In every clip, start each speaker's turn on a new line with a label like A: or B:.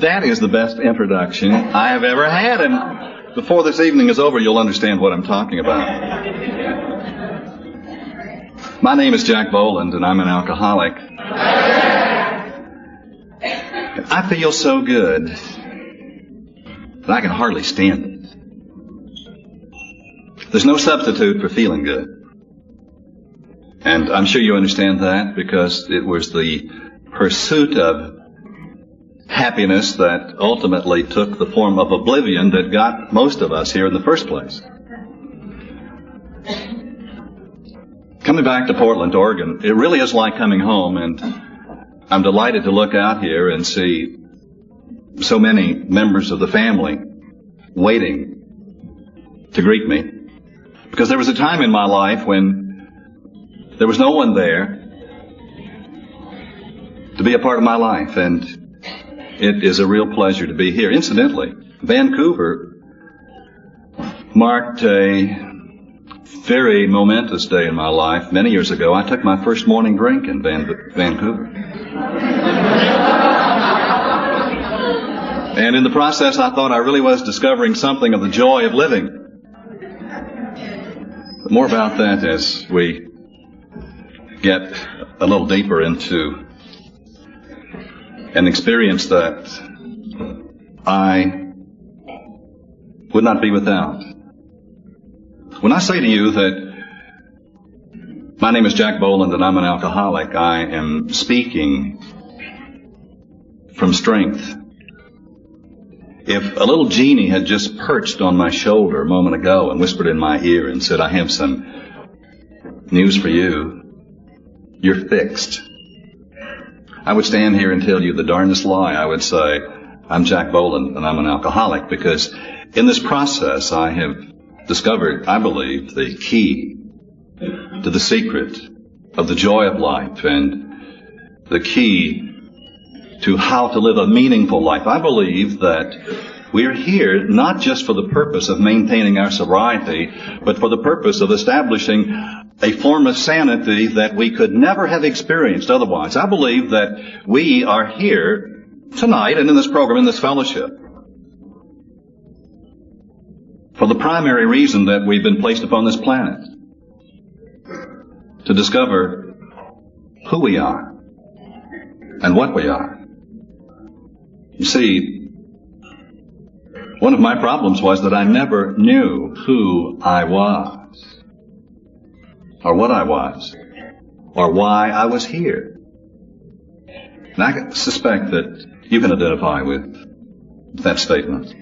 A: That is the best introduction I have ever had, and before this evening is over, you'll understand what I'm talking about. My name is Jack Boland, and I'm an alcoholic. I feel so good that I can hardly stand it. There's no substitute for feeling good. And I'm sure you understand that, because it was the pursuit of happiness that ultimately took the form of oblivion that got most of us here in the first place. Coming back to Portland, Oregon, it really is like coming home, and I'm delighted to look out here and see so many members of the family waiting to greet me. Because there was a time in my life when there was no one there to be a part of my life, and it is a real pleasure to be here. Incidentally, Vancouver marked a very momentous day in my life. Many years ago, I took my first morning drink in Vancouver. And in the process, I thought I really was discovering something of the joy of living. But more about that as we get a little deeper into an experience that I would not be without. When I say to you that my name is Jack Boland and I'm an alcoholic, I am speaking from strength. If a little genie had just perched on my shoulder a moment ago and whispered in my ear and said, "I have some news for you, you're fixed," I would stand here and tell you the darndest lie. I would say, I'm Jack Boland and I'm an alcoholic, because in this process I have discovered, I believe, the key to the secret of the joy of life and the key to how to live a meaningful life. I believe that we're here not just for the purpose of maintaining our sobriety, but for the purpose of establishing a form of sanity that we could never have experienced otherwise. I believe that we are here tonight and in this program, in this fellowship, for the primary reason that we've been placed upon this planet, to discover who we are and what we are. You see, one of my problems was that I never knew who I was, or what I was, or why I was here. And I suspect that you can identify with that statement.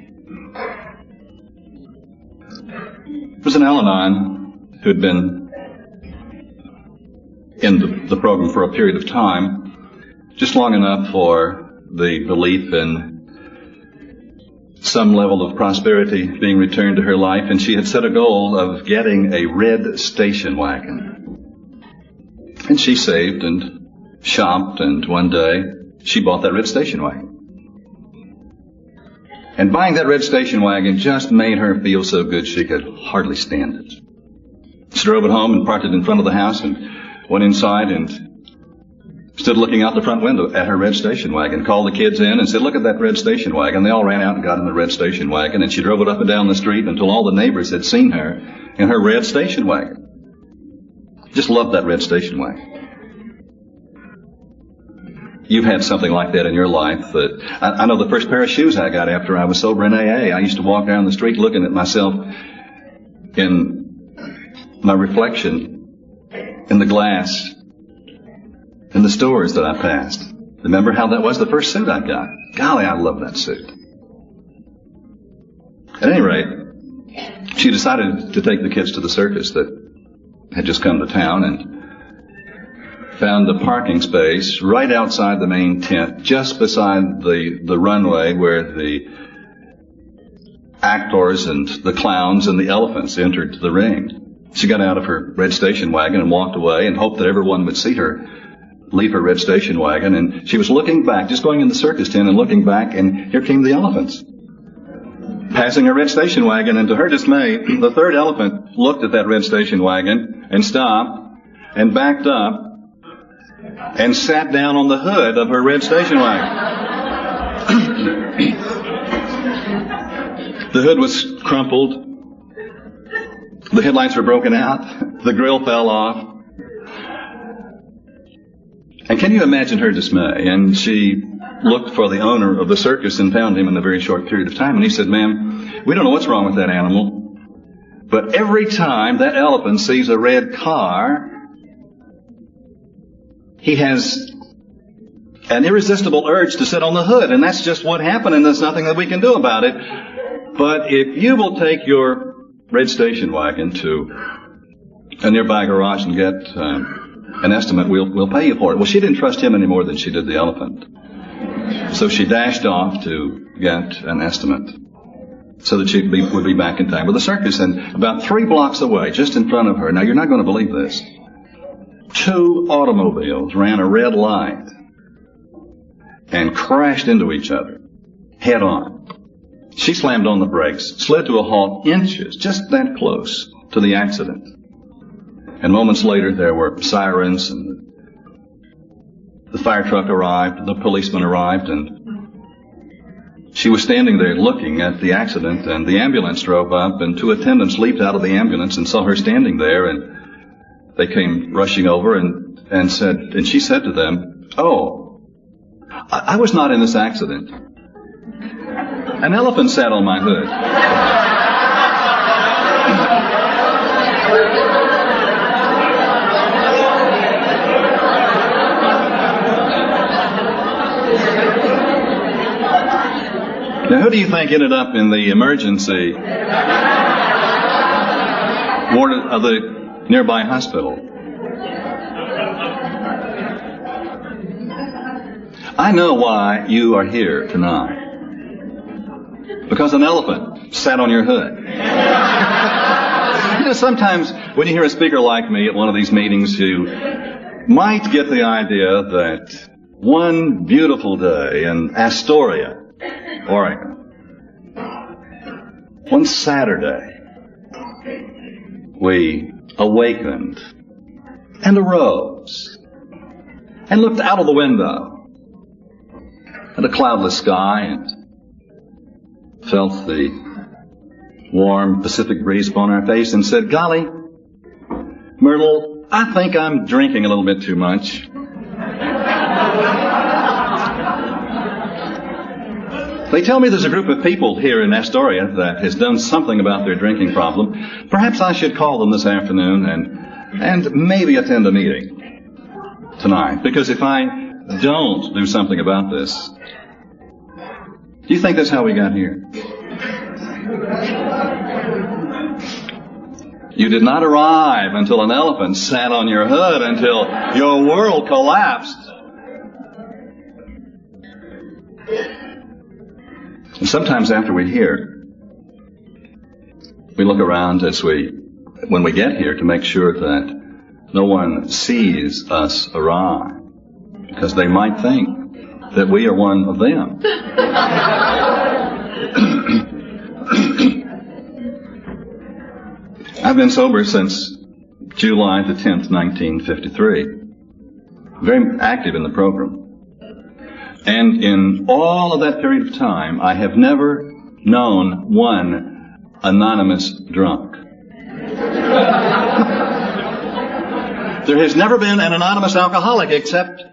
A: There was an Al-Anon who had been in the program for a period of time, just long enough for the belief in some level of prosperity being returned to her life, and she had set a goal of getting a red station wagon. And she saved and shopped, and one day she bought that red station wagon. And buying that red station wagon just made her feel so good she could hardly stand it. She drove it home and parked it in front of the house and went inside and stood looking out the front window at her red station wagon, called the kids in and said, "Look at that red station wagon." They all ran out and got in the red station wagon, and she drove it up and down the street until all the neighbors had seen her in her red station wagon. Just loved that red station wagon. You've had something like that in your life. That I know the first pair of shoes I got after I was sober in AA, I used to walk down the street looking at myself in my reflection in the glass in the stores that I passed. Remember how that was the first suit I got? Golly, I love that suit. At any rate, she decided to take the kids to the circus that had just come to town, and found a parking space right outside the main tent, just beside the runway where the actors and the clowns and the elephants entered the ring. She got out of her red station wagon and walked away and hoped that everyone would see her leave her red station wagon. And she was looking back, just going in the circus tent and looking back, and here came the elephants, passing her red station wagon. And to her dismay, the third elephant looked at that red station wagon and stopped and backed up and sat down on the hood of her red station wagon. The hood was crumpled. The headlights were broken out. The grill fell off. And can you imagine her dismay? And she looked for the owner of the circus and found him in a very short period of time. And he said, "Ma'am, we don't know what's wrong with that animal, but every time that elephant sees a red car, he has an irresistible urge to sit on the hood. And that's just what happened, and there's nothing that we can do about it. But if you will take your red station wagon to a nearby garage and get an estimate, we'll pay you for it." Well, she didn't trust him any more than she did the elephant. So she dashed off to get an estimate so that she would be back in time. But the circus, and about 3 blocks away, just in front of her, now you're not going to believe this, 2 automobiles ran a red light and crashed into each other, head on. She slammed on the brakes, slid to a halt inches, just that close to the accident. And moments later, there were sirens, and the fire truck arrived, the policeman arrived, and she was standing there looking at the accident, and the ambulance drove up, and 2 attendants leaped out of the ambulance and saw her standing there, and they came rushing over and she said to them, "Oh, I was not in this accident. An elephant sat on my hood." Now, who do you think ended up in the emergency ward of the nearby hospital? I know why you are here tonight. Because an elephant sat on your hood. You know, sometimes when you hear a speaker like me at one of these meetings, you might get the idea that one beautiful day in Astoria, Oregon, one Saturday, we awakened and arose and looked out of the window at a cloudless sky and felt the warm Pacific breeze upon our face and said, "Golly, Myrtle, I think I'm drinking a little bit too much." They tell me there's a group of people here in Astoria that has done something about their drinking problem. Perhaps I should call them this afternoon and maybe attend a meeting tonight. Because if I don't do something about this, do you think that's how we got here? You did not arrive until an elephant sat on your hood, until your world collapsed. And sometimes after we're here, we look around when we get here to make sure that no one sees us arrive, because they might think that we are one of them. I've been sober since July the 10th, 1953. Very active in the program. And in all of that period of time, I have never known one anonymous drunk. There has never been an anonymous alcoholic, except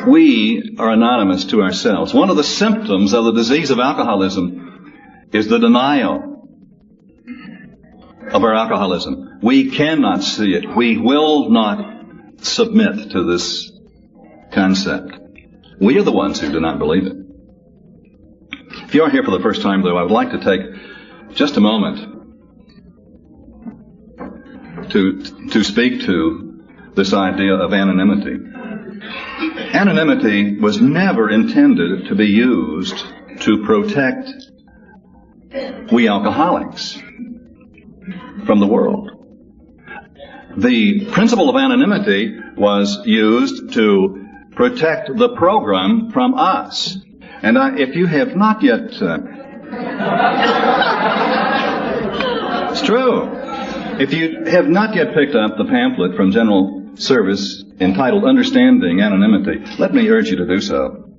A: we are anonymous to ourselves. One of the symptoms of the disease of alcoholism is the denial of our alcoholism. We cannot see it. We will not submit to this concept. We are the ones who do not believe it. If you are here for the first time, though, I would like to take just a moment to speak to this idea of anonymity. Anonymity was never intended to be used to protect we alcoholics from the world. The principle of anonymity was used to protect the program from us. And if you have not yet... it's true. If you have not yet picked up the pamphlet from General Service entitled Understanding Anonymity, let me urge you to do so.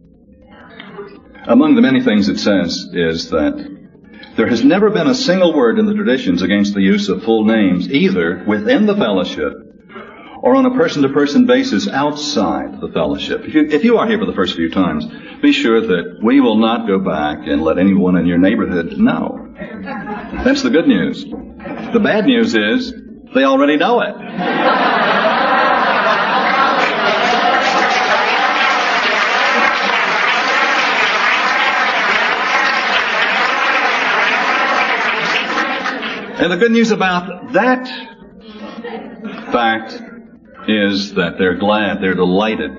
A: Among the many things it says is that There has never been a single word in the traditions against the use of full names, either within the fellowship or on a person-to-person basis outside the fellowship. If you are here for the first few times, be sure that we will not go back and let anyone in your neighborhood know. That's the good news. The bad news is they already know it. And the good news about that fact is that they're glad, they're delighted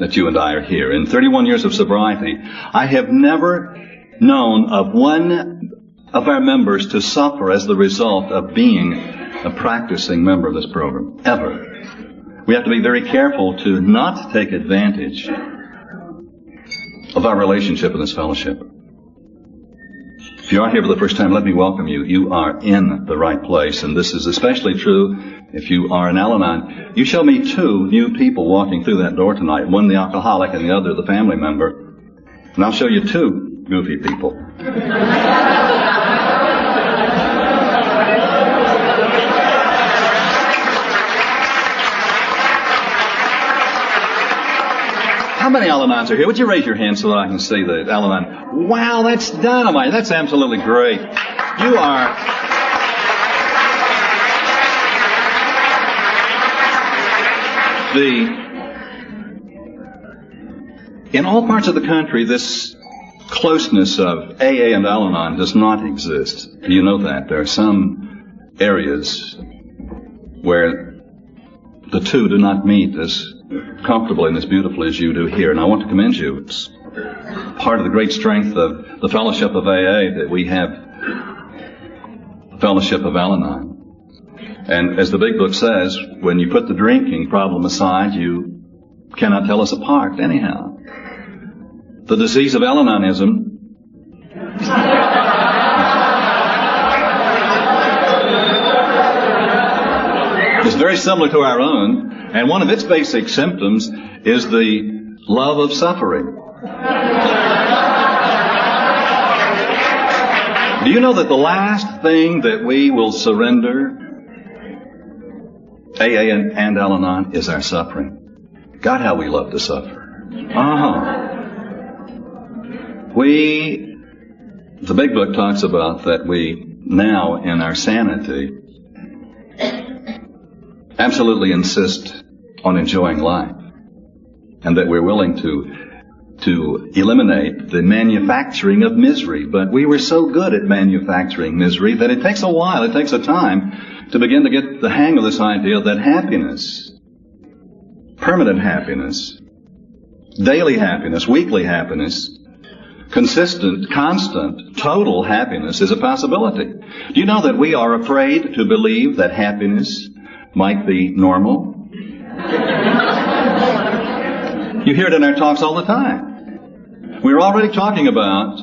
A: that you and I are here. In 31 years of sobriety, I have never known of one of our members to suffer as the result of being a practicing member of this program. Ever. We have to be very careful to not take advantage of our relationship in this fellowship. If you are here for the first time, let me welcome you. You are in the right place, and this is especially true if you are an Al-Anon. You shall meet two new people walking through that door tonight, one the alcoholic and the other the family member. And I'll show you two goofy people. How many Al-Anons are here? Would you raise your hand so that I can see the Al-Anon? Wow, that's dynamite. That's absolutely great. You are... In all parts of the country, this closeness of AA and Al-Anon does not exist. You know that. There are some areas where the two do not meet as comfortably and as beautifully as you do here. And I want to commend you. It's part of the great strength of the fellowship of AA that we have the fellowship of Al-Anon. And as the big book says, when you put the drinking problem aside, you cannot tell us apart anyhow. The disease of Al-Anonism is very similar to our own, and one of its basic symptoms is the love of suffering. Do you know that the last thing that we will surrender, AA and Al-Anon, is our suffering? God, how we love to suffer. The big book talks about that we now, in our sanity, absolutely insist on enjoying life, and that we're willing to eliminate the manufacturing of misery. But we were so good at manufacturing misery that it takes a while, it takes a time to begin to get the hang of this idea that happiness, permanent happiness, daily happiness, weekly happiness, consistent, constant, total happiness is a possibility. Do you know that we are afraid to believe that happiness might be normal? You hear it in our talks all the time. We're already talking about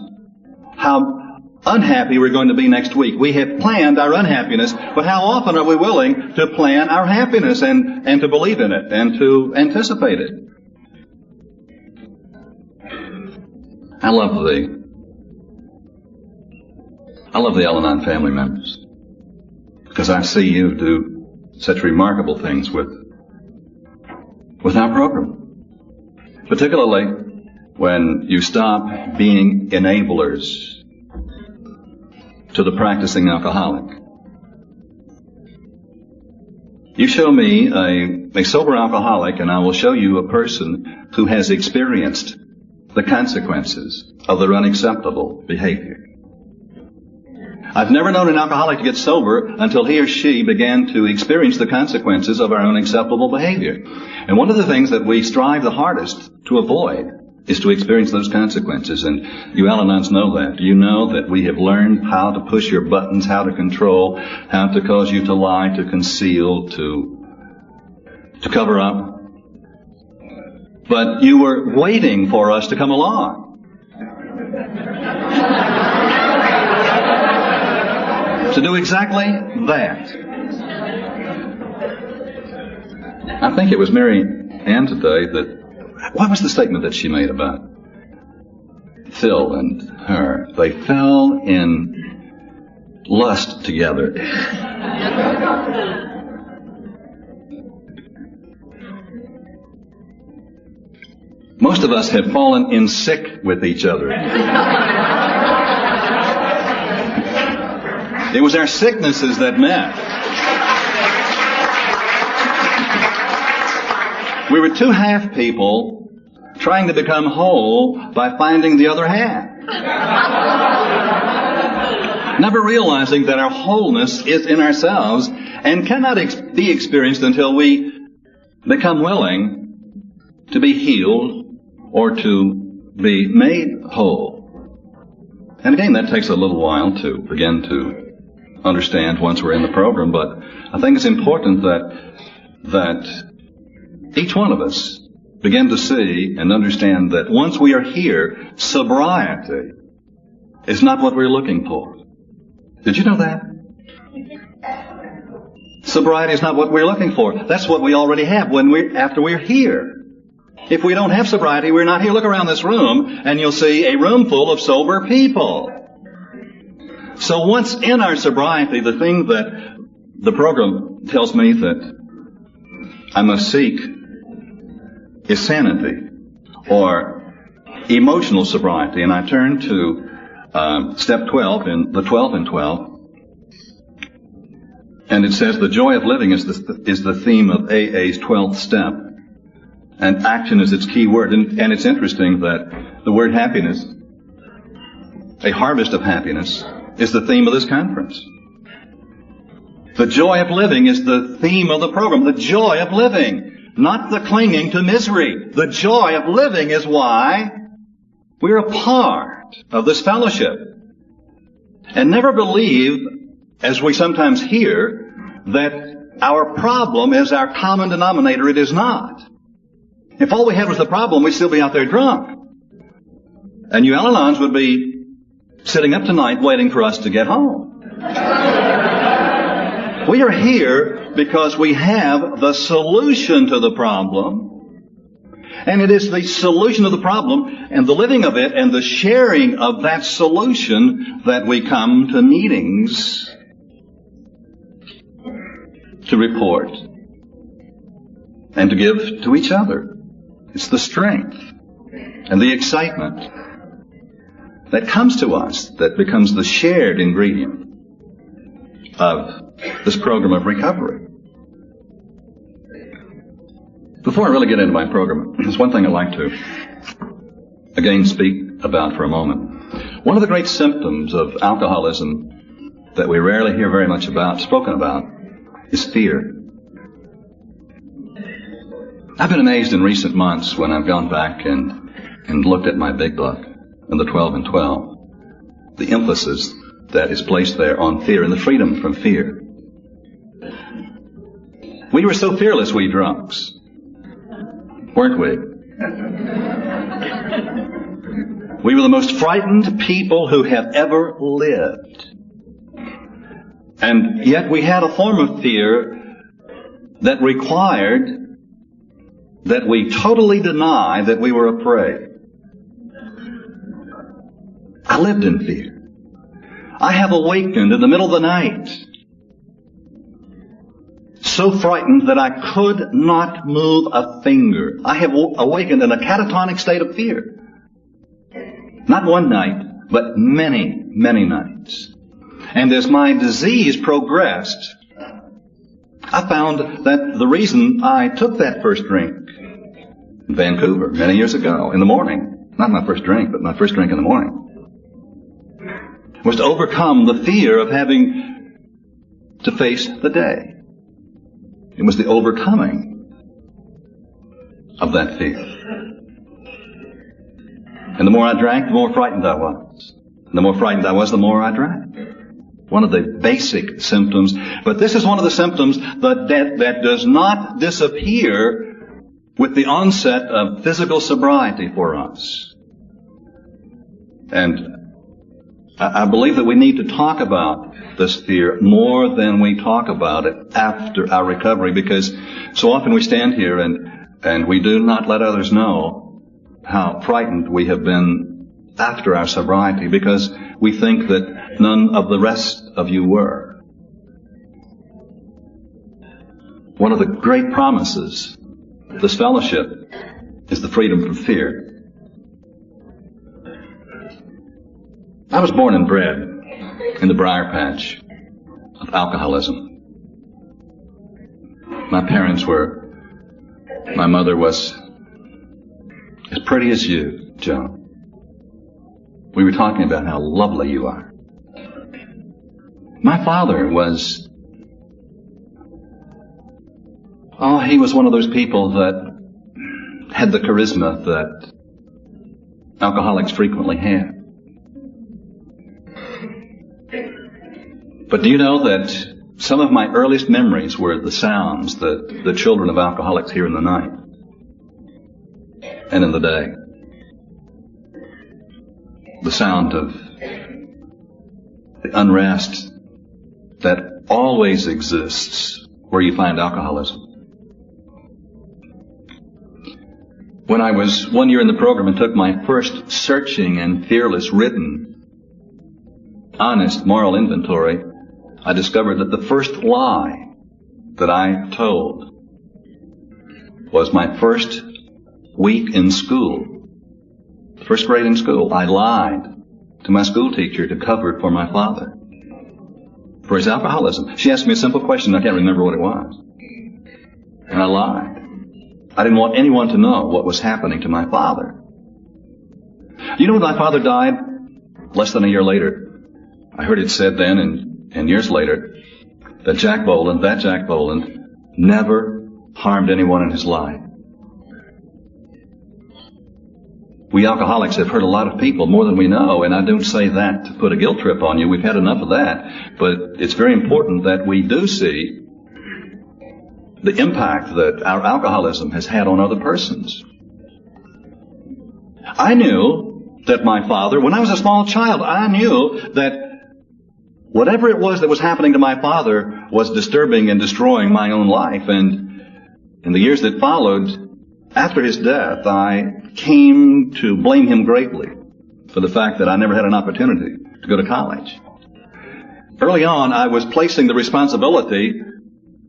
A: how unhappy we're going to be next week. We have planned our unhappiness, but how often are we willing to plan our happiness and to believe in it and to anticipate it? I love the Al-Anon family members, because I see you do such remarkable things with our program. Particularly when you stop being enablers to the practicing alcoholic. You show me a sober alcoholic, and I will show you a person who has experienced the consequences of their unacceptable behavior. I've never known an alcoholic to get sober until he or she began to experience the consequences of our unacceptable behavior. And one of the things that we strive the hardest to avoid is to experience those consequences. And you Al-Anons know that. You know that we have learned how to push your buttons, how to control, how to cause you to lie, to conceal, to cover up. But you were waiting for us to come along. To do exactly that. I think it was Mary Ann today what was the statement that she made about Phil and her? They fell in lust together. Most of us have fallen in sick with each other. It was our sicknesses that met. We were two half people trying to become whole by finding the other half. Never realizing that our wholeness is in ourselves and cannot be experienced until we become willing to be healed or to be made whole. And again, that takes a little while to begin to understand once we're in the program, but I think it's important that each one of us begin to see and understand that once we are here, sobriety is not what we're looking for. Did you know that? Sobriety is not what we're looking for. That's what we already have after we're here. If we don't have sobriety, we're not here. Look around this room and you'll see a room full of sober people. So once in our sobriety, the thing that the program tells me that I must seek is sanity or emotional sobriety. And I turn to step 12 in the 12 and 12. And it says the joy of living is the theme of AA's 12th step. And action is its key word. And it's interesting that the word happiness, a harvest of happiness, is the theme of this conference. The joy of living is the theme of the program. The joy of living, not the clinging to misery. The joy of living is why we're a part of this fellowship. And never believe, as we sometimes hear, that our problem is our common denominator. It is not. If all we had was the problem, we'd still be out there drunk. And you Al-Anons would be sitting up tonight waiting for us to get home. We are here because we have the solution to the problem. And it is the solution of the problem and the living of it and the sharing of that solution that we come to meetings to report and to give to each other. It's the strength and the excitement that comes to us that becomes the shared ingredient of this program of recovery. Before I really get into my program, there's one thing I'd like to again speak about for a moment. One of the great symptoms of alcoholism that we rarely hear very much spoken about, is fear. I've been amazed in recent months when I've gone back and looked at my big book, in the 12 and 12, the emphasis that is placed there on fear and the freedom from fear. We were so fearless, we drunks, weren't we? We were the most frightened people who have ever lived. And yet we had a form of fear that required that we totally deny that we were a prey. I lived in fear. I have awakened in the middle of the night, so frightened that I could not move a finger. I have awakened in a catatonic state of fear. Not one night, but many, many nights. And as my disease progressed, I found that the reason I took that first drink in Vancouver many years ago in the morning, not my first drink, but my first drink in the morning, was to overcome the fear of having to face the day. It was the overcoming of that fear. And the more I drank, the more frightened I was. And the more frightened I was, the more I drank. One of the basic symptoms. But this is one of the symptoms that does not disappear with the onset of physical sobriety for us. And I believe that we need to talk about this fear more than we talk about it after our recovery, because so often we stand here and we do not let others know how frightened we have been after our sobriety, because we think that none of the rest of you were. One of the great promises of this fellowship is the freedom from fear. I was born and bred in the briar patch of alcoholism. My mother was as pretty as you, Joan. We were talking about how lovely you are. My father was, he was one of those people that had the charisma that alcoholics frequently have. But do you know that some of my earliest memories were the sounds that the children of alcoholics hear in the night and in the day? The sound of the unrest that always exists where you find alcoholism. When I was 1 year in the program and took my first searching and fearless, written, honest moral inventory, I discovered that the first lie that I told was my first week in school, first grade in school. I lied to my school teacher to cover for my father for his alcoholism. She asked me a simple question. I can't remember what it was. And I lied. I didn't want anyone to know what was happening to my father. You know when my father died? Less than a year later. I heard it said then and years later that Jack Boland never harmed anyone in his life. We alcoholics have hurt a lot of people, more than we know, and I don't say that to put a guilt trip on you. We've had enough of that. But it's very important that we do see the impact that our alcoholism has had on other persons. I knew that my father, when I was a small child, I knew that whatever it was that was happening to my father was disturbing and destroying my own life. And in the years that followed, after his death, I came to blame him greatly for the fact that I never had an opportunity to go to college. Early on, I was placing the responsibility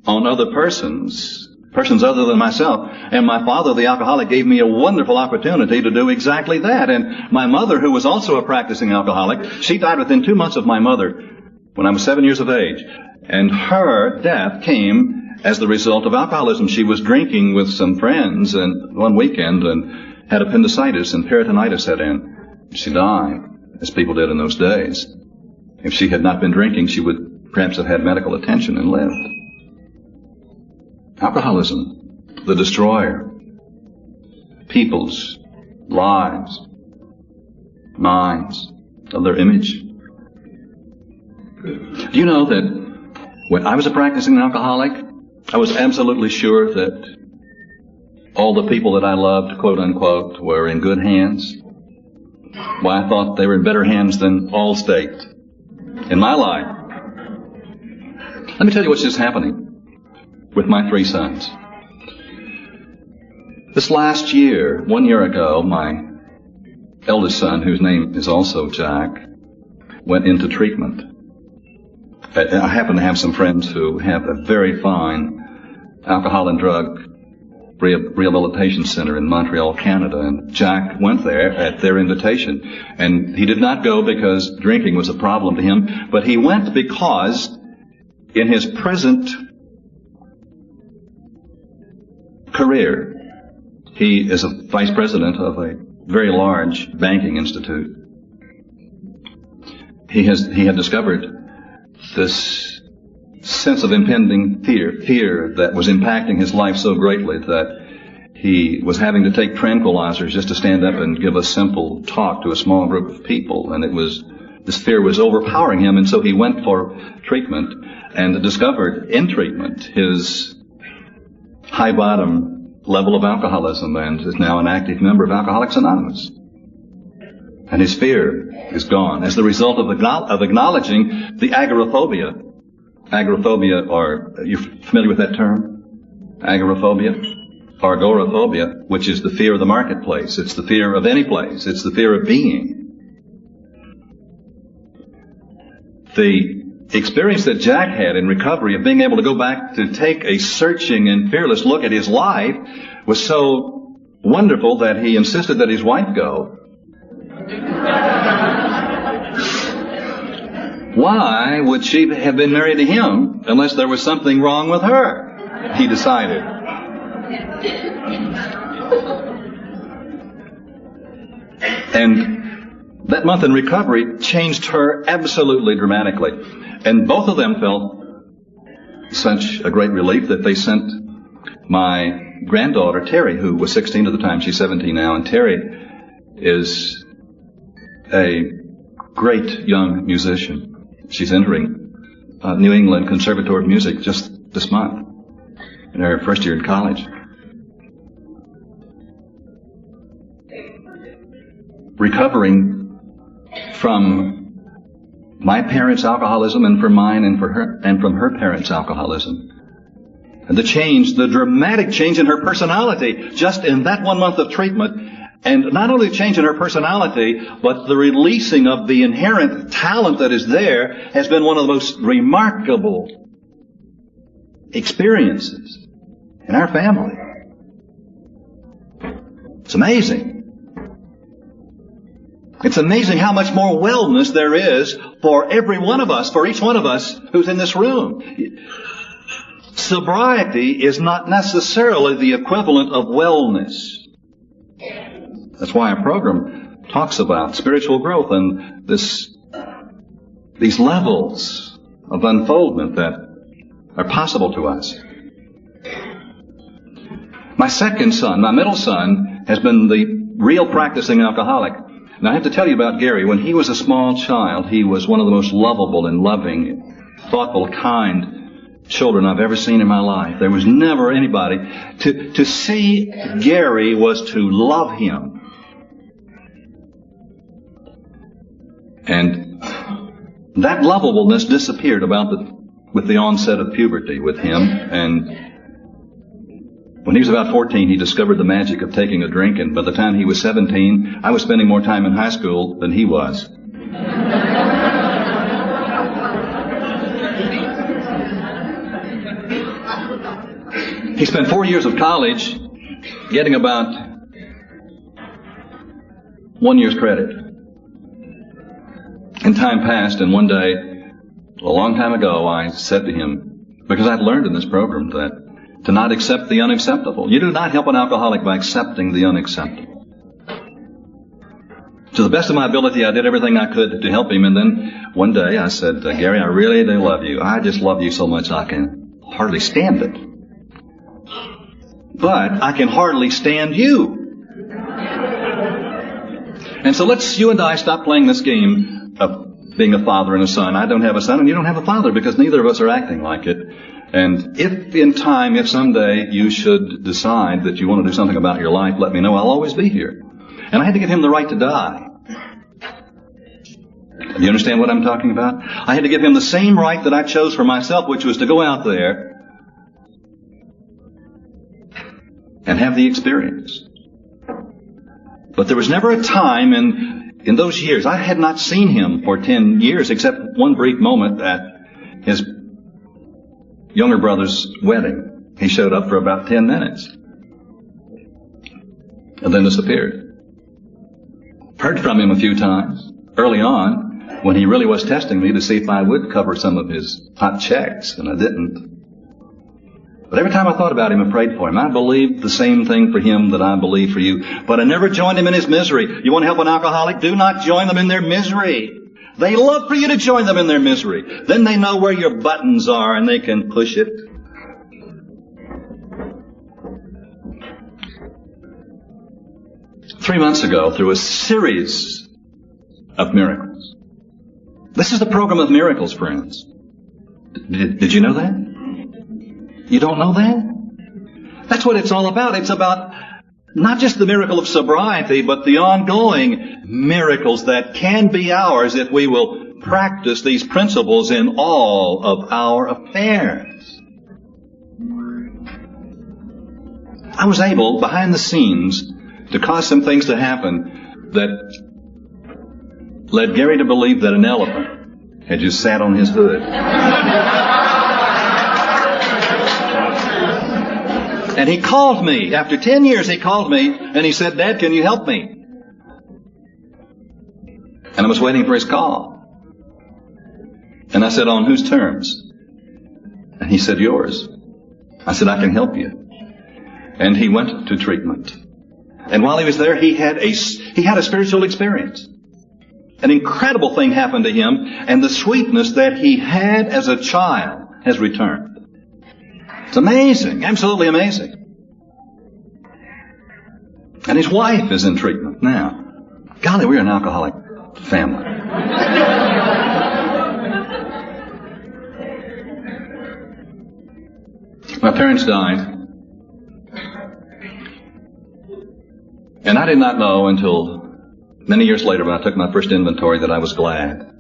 A: on other persons other than myself. And my father, the alcoholic, gave me a wonderful opportunity to do exactly that. And my mother, who was also a practicing alcoholic, she died within 2 months of my mother when I was 7 years of age. And her death came as the result of alcoholism. She was drinking with some friends and one weekend and had appendicitis and peritonitis set in. She died, as people did in those days. If she had not been drinking, she would perhaps have had medical attention and lived. Alcoholism, the destroyer, people's lives, minds, of their image. Do you know that when I was a practicing alcoholic, I was absolutely sure that all the people that I loved, quote unquote, were in good hands? Why, I thought they were in better hands than Allstate in my life. Let me tell you what's just happening with my 3 sons. This last year, 1 year ago, my eldest son, whose name is also Jack, went into treatment. I happen to have some friends who have a very fine alcohol and drug rehabilitation center in Montreal, Canada, and Jack went there at their invitation. And he did not go because drinking was a problem to him, but he went because in his present career, he is a vice president of a very large banking institute. He had discovered this sense of impending fear that was impacting his life so greatly that he was having to take tranquilizers just to stand up and give a simple talk to a small group of people. And this fear was overpowering him, and so he went for treatment and discovered in treatment his high bottom level of alcoholism and is now an active member of Alcoholics Anonymous. And his fear is gone as the result of acknowledging the agoraphobia. Agoraphobia, or are you familiar with that term? Agoraphobia? Or agoraphobia, which is the fear of the marketplace. It's the fear of any place. It's the fear of being. The experience that Jack had in recovery of being able to go back to take a searching and fearless look at his life was so wonderful that he insisted that his wife go. Why would she have been married to him unless there was something wrong with her? He decided. And that month in recovery changed her absolutely dramatically. And both of them felt such a great relief that they sent my granddaughter, Terry, who was 16 at the time. She's 17 now. And Terry is a great young musician. She's entering New England Conservatory of Music just this month in her first year in college. Recovering from my parents' alcoholism and from mine and from her parents' alcoholism. And the dramatic change in her personality just in that 1 month of treatment. And not only the change in her personality, but the releasing of the inherent talent that is there has been one of the most remarkable experiences in our family. It's amazing. It's amazing how much more wellness there is for every one of us, for each one of us who's in this room. Sobriety is not necessarily the equivalent of wellness. That's why our program talks about spiritual growth and these levels of unfoldment that are possible to us. My second son, my middle son, has been the real practicing alcoholic. Now I have to tell you about Gary. When he was a small child, he was one of the most lovable and loving, thoughtful, kind children I've ever seen in my life. There was never anybody. To see Gary was to love him. And that lovableness disappeared with the onset of puberty with him. And when he was about 14, he discovered the magic of taking a drink. And by the time he was 17, I was spending more time in high school than he was. He spent 4 years of college getting about 1 year's credit. And time passed, and one day, a long time ago, I said to him, because I'd learned in this program that to not accept the unacceptable. You do not help an alcoholic by accepting the unacceptable. To the best of my ability, I did everything I could to help him, and then one day I said, Gary, I really do love you. I just love you so much I can hardly stand it. But I can hardly stand you. And so you and I stop playing this game of being a father and a son. I don't have a son and you don't have a father because neither of us are acting like it. And if someday you should decide that you want to do something about your life, let me know. I'll always be here. And I had to give him the right to die. Do you understand what I'm talking about? I had to give him the same right that I chose for myself, which was to go out there and have the experience. But there was never a time in those years, I had not seen him for 10 years except one brief moment at his younger brother's wedding. He showed up for about 10 minutes and then disappeared. Heard from him a few times early on when he really was testing me to see if I would cover some of his hot checks, and I didn't. But every time I thought about him and prayed for him, I believed the same thing for him that I believe for you. But I never joined him in his misery. You want to help an alcoholic? Do not join them in their misery. They love for you to join them in their misery. Then they know where your buttons are and they can push it. Three months ago, through a series of miracles. This is the program of miracles, friends. Did you know that? You don't know that? That's what it's all about. It's about not just the miracle of sobriety, but the ongoing miracles that can be ours if we will practice these principles in all of our affairs. I was able, behind the scenes, to cause some things to happen that led Gary to believe that an elephant had just sat on his hood. And he called me. After 10 years, he called me and he said, "Dad, can you help me?" And I was waiting for his call. And I said, "On whose terms?" And he said, "Yours." I said, "I can help you." And he went to treatment. And while he was there, he had a spiritual experience. An incredible thing happened to him, and the sweetness that he had as a child has returned. It's amazing, absolutely amazing. And his wife is in treatment now. Golly, we're an alcoholic family. My parents died. And I did not know until many years later when I took my first inventory that I was glad.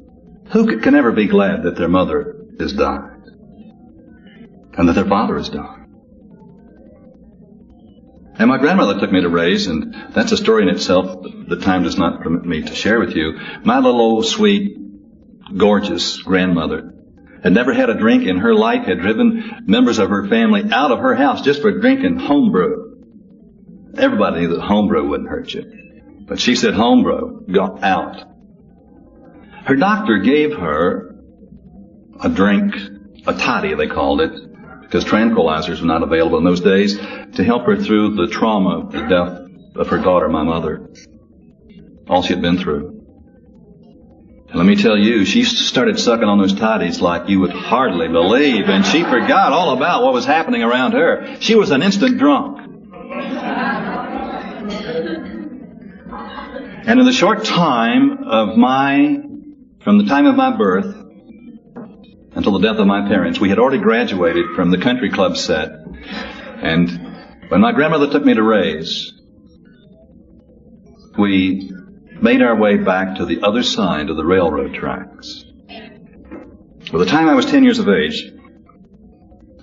A: Who can ever be glad that their mother has died? And that their father has died? And my grandmother took me to raise, and that's a story in itself that time does not permit me to share with you. My little old, sweet, gorgeous grandmother had never had a drink in her life, had driven members of her family out of her house just for drinking homebrew. Everybody knew that homebrew wouldn't hurt you. But she said homebrew, go out. Her doctor gave her a drink, a toddy they called it, because tranquilizers were not available in those days, to help her through the trauma of the death of her daughter, my mother. All she had been through. And let me tell you, she started sucking on those toddies like you would hardly believe, and she forgot all about what was happening around her. She was an instant drunk. And in the short time from the time of my birth until the death of my parents, we had already graduated from the country club set. And when my grandmother took me to raise, we made our way back to the other side of the railroad tracks. By the time I was 10 years of age,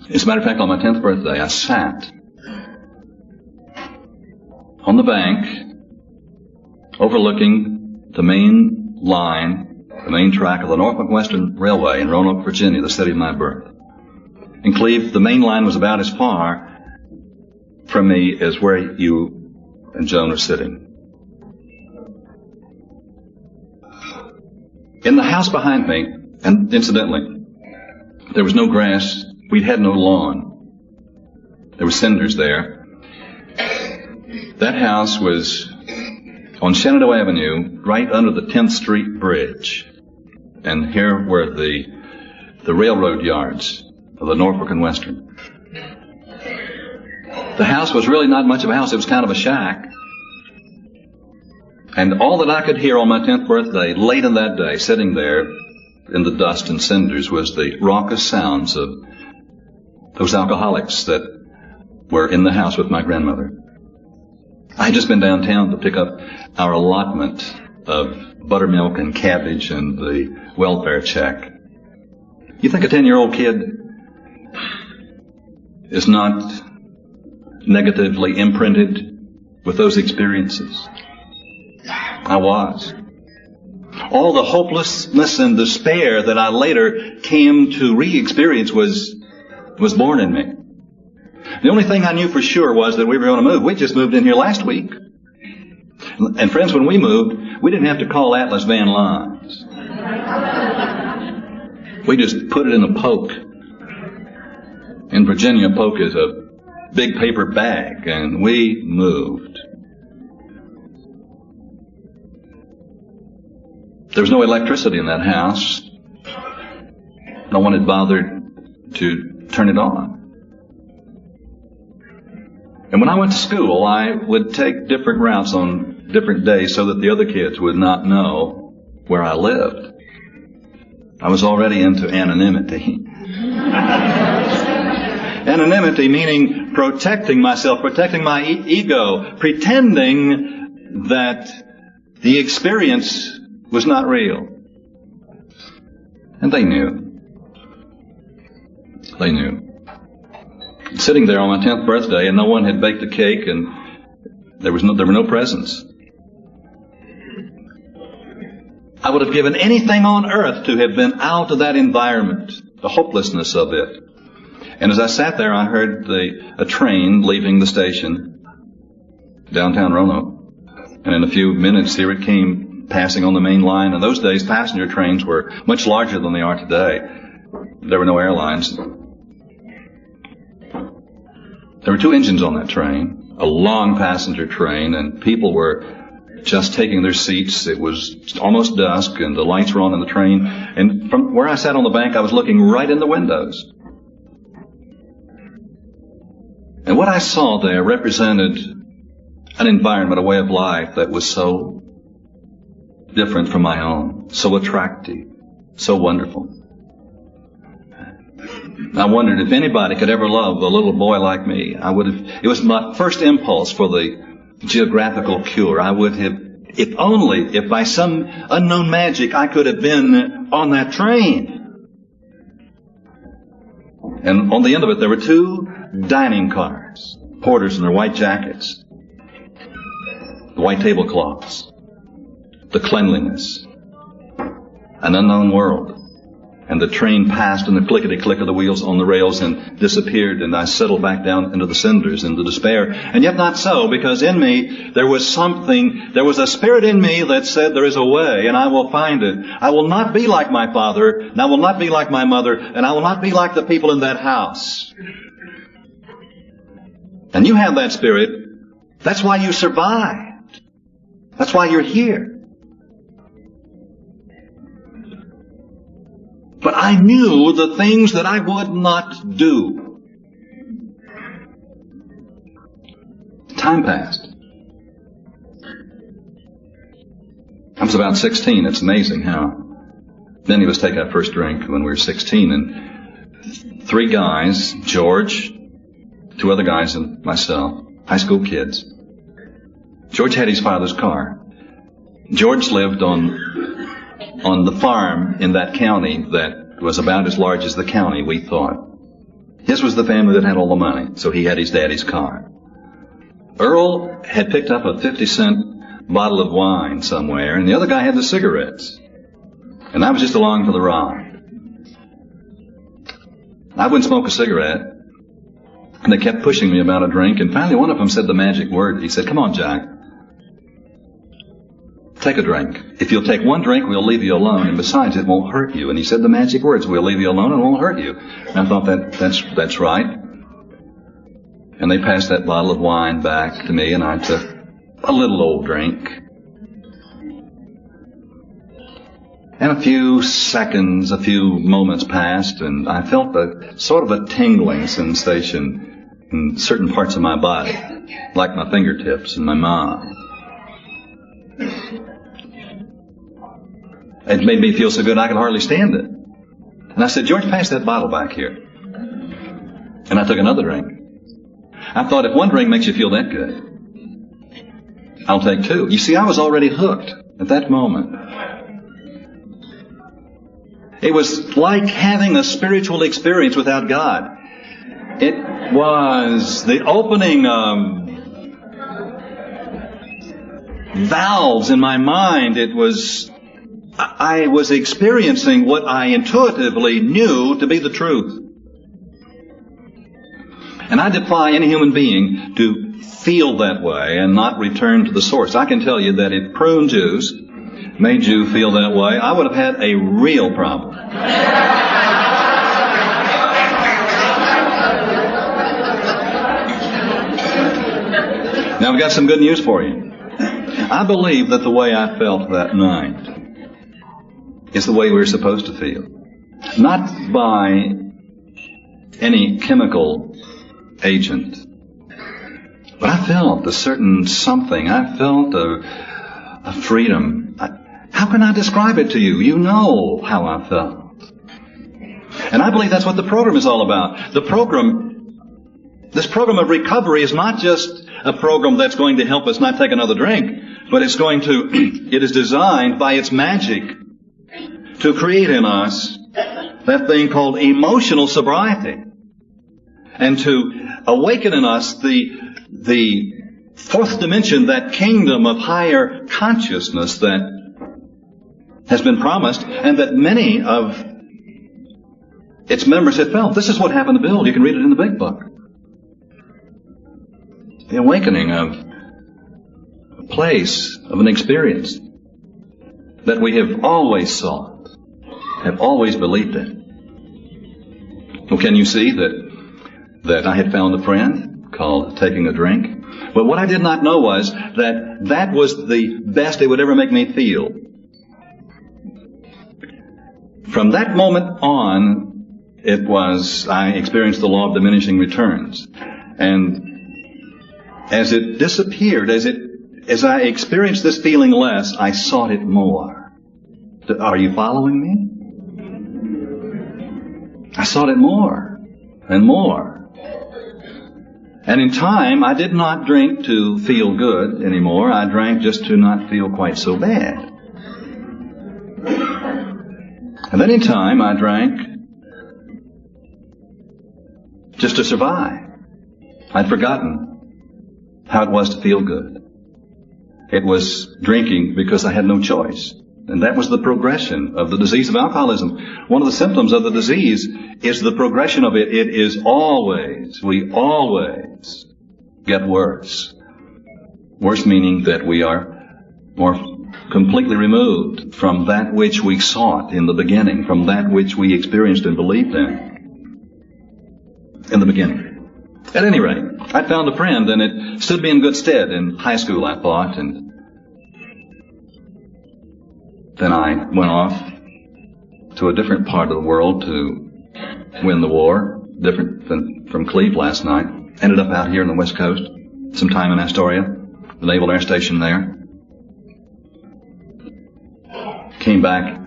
A: as a matter of fact, on my 10th birthday, I sat on the bank overlooking the main line, the main track of the Norfolk Western Railway in Roanoke, Virginia, the city of my birth. In Cleve, the main line was about as far from me as where you and Joan are sitting. In the house behind me, and incidentally, there was no grass. We had no lawn. There were cinders there. That house was on Shenandoah Avenue, right under the 10th Street Bridge. And here were the railroad yards of the Norfolk and Western. The house was really not much of a house. It was kind of a shack. And all that I could hear on my 10th birthday, late in that day, sitting there in the dust and cinders, was the raucous sounds of those alcoholics that were in the house with my grandmother. I had just been downtown to pick up our allotment of buttermilk and cabbage and the welfare check. You think a 10-year-old kid is not negatively imprinted with those experiences? I was. All the hopelessness and despair that I later came to re-experience was born in me. The only thing I knew for sure was that we were going to move. We just moved in here last week. And friends, when we moved, we didn't have to call Atlas Van Lines. We just put it in a poke. In Virginia, a poke is a big paper bag, and we moved. There was no electricity in that house. No one had bothered to turn it on. And when I went to school, I would take different routes on different days so that the other kids would not know where I lived. I was already into anonymity. Anonymity meaning protecting myself, protecting my ego, pretending that the experience was not real. And they knew. They knew. Sitting there on my 10th birthday, and no one had baked a cake, and there were no presents. I would have given anything on earth to have been out of that environment, the hopelessness of it. And as I sat there, I heard a train leaving the station, downtown Roanoke. And in a few minutes, here it came, passing on the main line. In those days, passenger trains were much larger than they are today. There were no airlines. There were 2 engines on that train, a long passenger train, and people were just taking their seats. It was almost dusk, and the lights were on in the train. And from where I sat on the bank, I was looking right in the windows. And what I saw there represented an environment, a way of life that was so different from my own, so attractive, so wonderful. I wondered if anybody could ever love a little boy like me. It was my first impulse for the geographical cure. I would have, if by some unknown magic I could have been on that train. And on the end of it there were 2 dining cars, porters in their white jackets, the white tablecloths, the cleanliness, an unknown world. And the train passed in the clickety-click of the wheels on the rails and disappeared, and I settled back down into the cinders, into despair. And yet not so, because in me there was a spirit in me that said there is a way, and I will find it. I will not be like my father, and I will not be like my mother, and I will not be like the people in that house. And you have that spirit. That's why you survived. That's why you're here. But I knew the things that I would not do. Time passed. I was about 16. It's amazing how many of us take our first drink when we were 16. And 3 guys, George, 2 other guys, and myself, high school kids. George had his father's car. George lived on the farm in that county that was about as large as the county, we thought. His was the family that had all the money, so he had his daddy's car. Earl had picked up a 50-cent bottle of wine somewhere, and the other guy had the cigarettes. And I was just along for the ride. I wouldn't smoke a cigarette, and they kept pushing me about a drink, and finally one of them said the magic word. He said, "Come on, Jack. Take a drink. If you'll take 1 drink, we'll leave you alone, and besides, it won't hurt you." And he said the magic words, "We'll leave you alone and it won't hurt you." And I thought that's right. And they passed that bottle of wine back to me, and I took a little old drink. And a few seconds, a few moments passed, and I felt a sort of a tingling sensation in certain parts of my body, like my fingertips and my mouth. It made me feel so good I could hardly stand it. And I said, "George, pass that bottle back here." And I took another drink. I thought, if 1 drink makes you feel that good, I'll take 2. You see, I was already hooked at that moment. It was like having a spiritual experience without God. It was the opening valves in my mind. I was experiencing what I intuitively knew to be the truth. And I defy any human being to feel that way and not return to the source. I can tell you that if prune juice made you feel that way, I would have had a real problem. Now I've got some good news for you. I believe that the way I felt that night is the way we're supposed to feel. Not by any chemical agent, but I felt a certain something. I felt a freedom. How can I describe it to you? You know how I felt. And I believe that's what the program is all about. This program of recovery is not just a program that's going to help us not take another drink, but it is designed by its magic to create in us that thing called emotional sobriety, and to awaken in us the 4th dimension, that kingdom of higher consciousness that has been promised, and that many of its members have felt. This is what happened to Bill. You can read it in the Big Book. The awakening of a place, of an experience that we have always sought, have always believed in. Well, can you see that I had found a friend called taking a drink? But what I did not know was that was the best it would ever make me feel. From that moment on, I experienced the law of diminishing returns. And as it disappeared, as I experienced this feeling less, I sought it more. Are you following me? I sought it more and more. And in time, I did not drink to feel good anymore. I drank just to not feel quite so bad. And then in time, I drank just to survive. I'd forgotten how it was to feel good. It was drinking because I had no choice. And that was the progression of the disease of alcoholism. One of the symptoms of the disease is the progression of it. It is we always get worse. Worse meaning that we are more completely removed from that which we sought in the beginning, from that which we experienced and believed in the beginning. At any rate, I found a friend, and it stood me in good stead in high school, I thought, and then I went off to a different part of the world to win the war, different than from Cleve last night. Ended up out here on the West Coast, some time in Astoria, the Naval Air Station there. Came back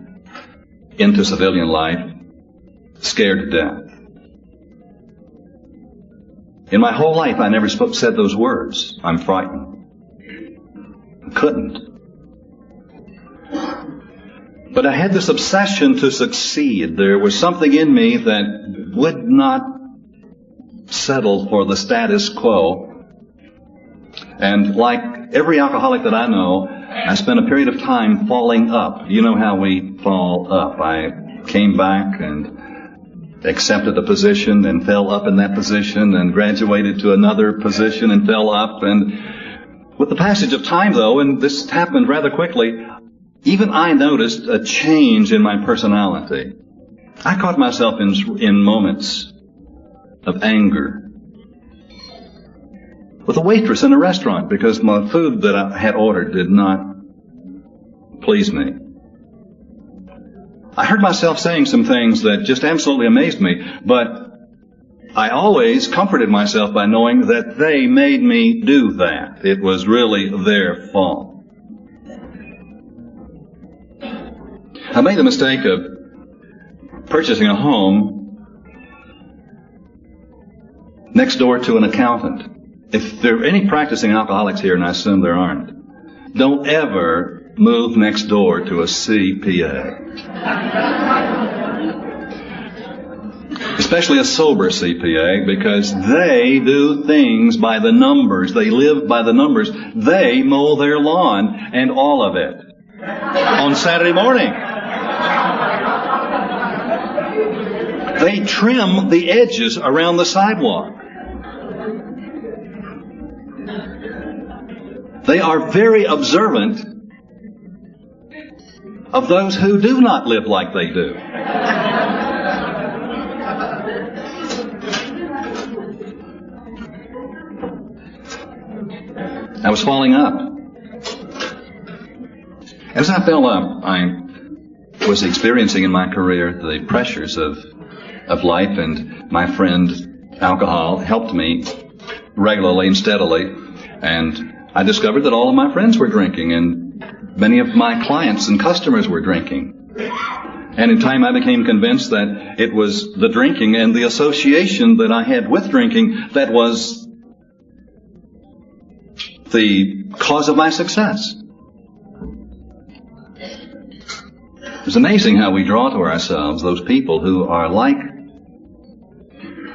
A: into civilian life, scared to death. In my whole life, I never said those words. I'm frightened. I couldn't. But I had this obsession to succeed. There was something in me that would not settle for the status quo. And like every alcoholic that I know, I spent a period of time falling up. You know how we fall up. I came back and accepted a position and fell up in that position and graduated to another position and fell up. And with the passage of time, though, and this happened rather quickly, even I noticed a change in my personality. I caught myself in moments of anger with a waitress in a restaurant because my food that I had ordered did not please me. I heard myself saying some things that just absolutely amazed me, but I always comforted myself by knowing that they made me do that. It was really their fault. I made the mistake of purchasing a home next door to an accountant. If there are any practicing alcoholics here, and I assume there aren't, don't ever move next door to a CPA. Especially a sober CPA, because they do things by the numbers. They live by the numbers. They mow their lawn and all of it on Saturday morning. They trim the edges around the sidewalk. They are very observant of those who do not live like they do. I was falling up. As I fell up, I was experiencing in my career the pressures of life, and my friend alcohol helped me regularly and steadily, and I discovered that all of my friends were drinking, and many of my clients and customers were drinking. And in time I became convinced that it was the drinking and the association that I had with drinking that was the cause of my success. It's amazing how we draw to ourselves those people who are like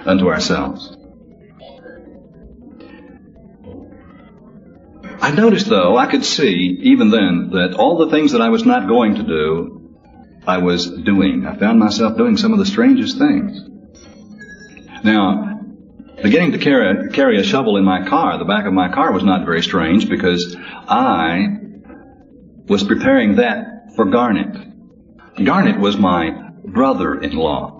A: unto ourselves. I noticed, though, I could see, even then, that all the things that I was not going to do I was doing. I found myself doing some of the strangest things. Now, beginning to carry a shovel in my car, the back of my car, was not very strange because I was preparing that for Garnet. Garnet was my brother-in-law.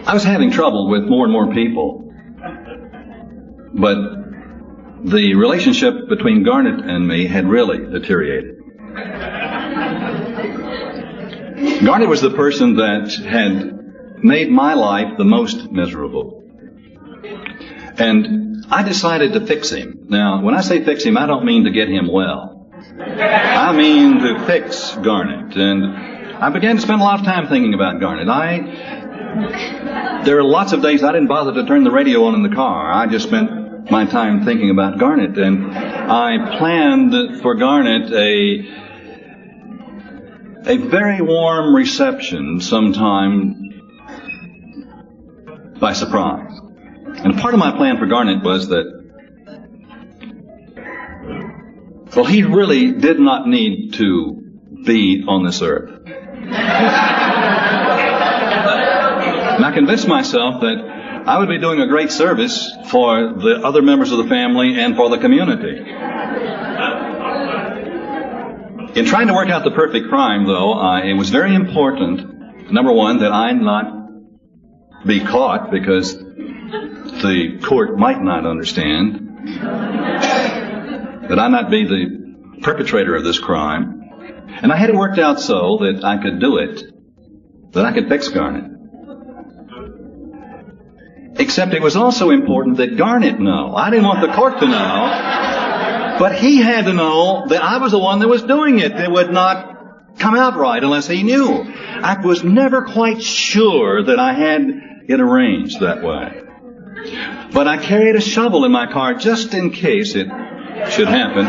A: I was having trouble with more and more people, but the relationship between Garnet and me had really deteriorated. Garnet was the person that had made my life the most miserable. And I decided to fix him. Now, when I say fix him, I don't mean to get him well. I mean to fix Garnet. And I began to spend a lot of time thinking about Garnet. There are lots of days I didn't bother to turn the radio on in the car. I just spent my time thinking about Garnet. And I planned for Garnet a very warm reception sometime by surprise. And part of my plan for Garnet was that, well, he really did not need to be on this earth. And I convinced myself that I would be doing a great service for the other members of the family and for the community. In trying to work out the perfect crime, though, it was very important, number one, that I not be caught because the court might not understand, that I not be the perpetrator of this crime. And I had it worked out so that I could do it, that I could fix Garnet. Except it was also important that Garnet know. I didn't want the court to know, but he had to know that I was the one that was doing it. It would not come out right unless he knew. I was never quite sure that I had it arranged that way. But I carried a shovel in my car just in case it should happen.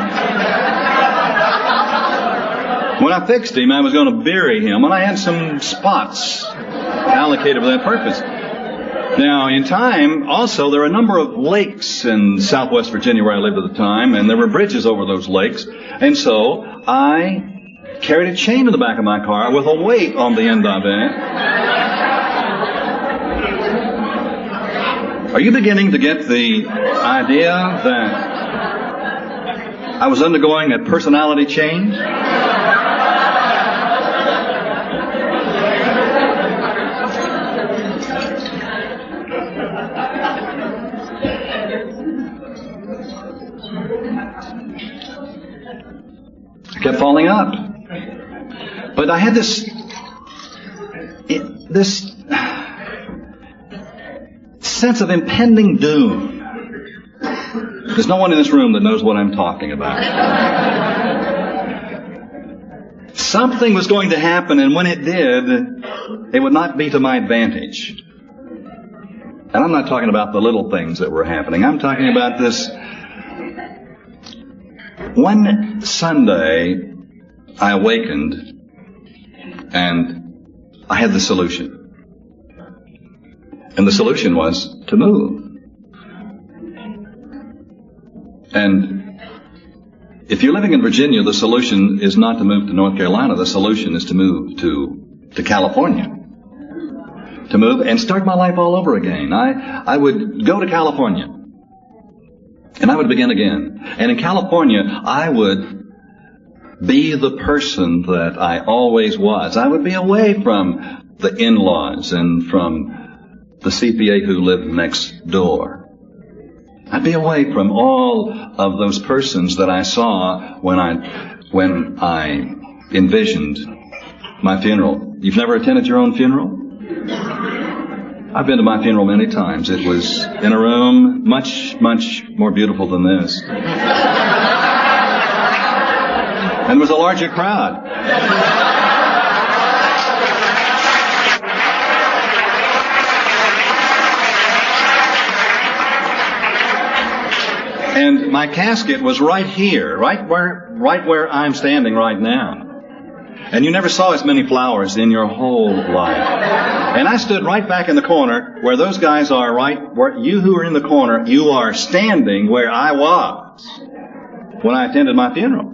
A: When I fixed him, I was going to bury him, and I had some spots allocated for that purpose. Now, in time, also, there are a number of lakes in southwest Virginia where I lived at the time, and there were bridges over those lakes. And so I carried a chain in the back of my car with a weight on the end of it. Are you beginning to get the idea that I was undergoing a personality change? I kept falling up. But I had this sense of impending doom. There's no one in this room that knows what I'm talking about. Something was going to happen, and when it did, it would not be to my advantage. And I'm not talking about the little things that were happening. I'm talking about this. One Sunday, I awakened, and I had the solution. And the solution was to move. And if you're living in Virginia, the solution is not to move to North Carolina. The solution is to move to California. To move and start my life all over again. I would go to California. And I would begin again. And in California, I would be the person that I always was. I would be away from the in-laws and from the CPA who lived next door. I'd be away from all of those persons that I saw when I envisioned my funeral. You've never attended your own funeral? I've been to my funeral many times. It was in a room much, much more beautiful than this. And there was a larger crowd. And my casket was right here, right where I'm standing right now. And you never saw as many flowers in your whole life. And I stood right back in the corner where those guys are, right where you who are in the corner, you are standing where I was when I attended my funeral.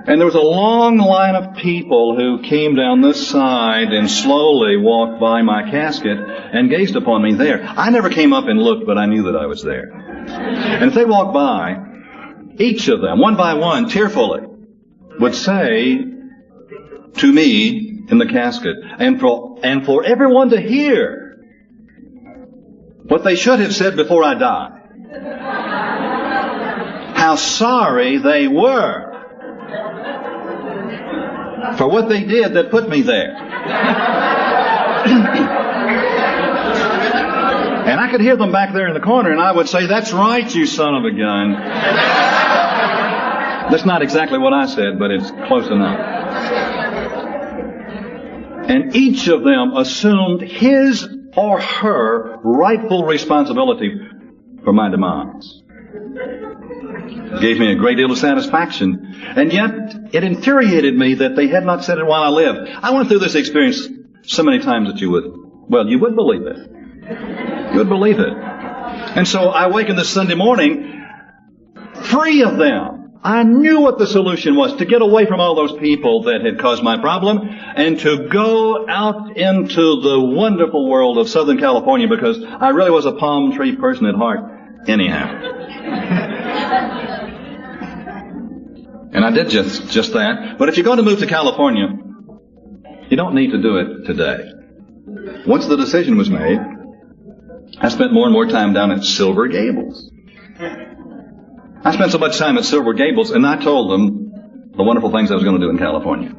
A: And there was a long line of people who came down this side and slowly walked by my casket and gazed upon me there. I never came up and looked, but I knew that I was there. And if they walked by, each of them, one by one, tearfully, would say to me in the casket, and for everyone to hear what they should have said before I died, how sorry they were for what they did that put me there. And I could hear them back there in the corner, and I would say, "That's right, you son of a gun." That's not exactly what I said, but it's close enough. And each of them assumed his or her rightful responsibility for my demise. It gave me a great deal of satisfaction, and yet it infuriated me that they had not said it while I lived. I went through this experience so many times that you would believe it. You would believe it. And so I awakened this Sunday morning, free of them. I knew what the solution was, to get away from all those people that had caused my problem and to go out into the wonderful world of Southern California, because I really was a palm tree person at heart anyhow. And I did just that. But if you're going to move to California, you don't need to do it today. Once the decision was made, I spent more and more time down at Silver Gables. I spent so much time at Silver Gables, and I told them the wonderful things I was going to do in California.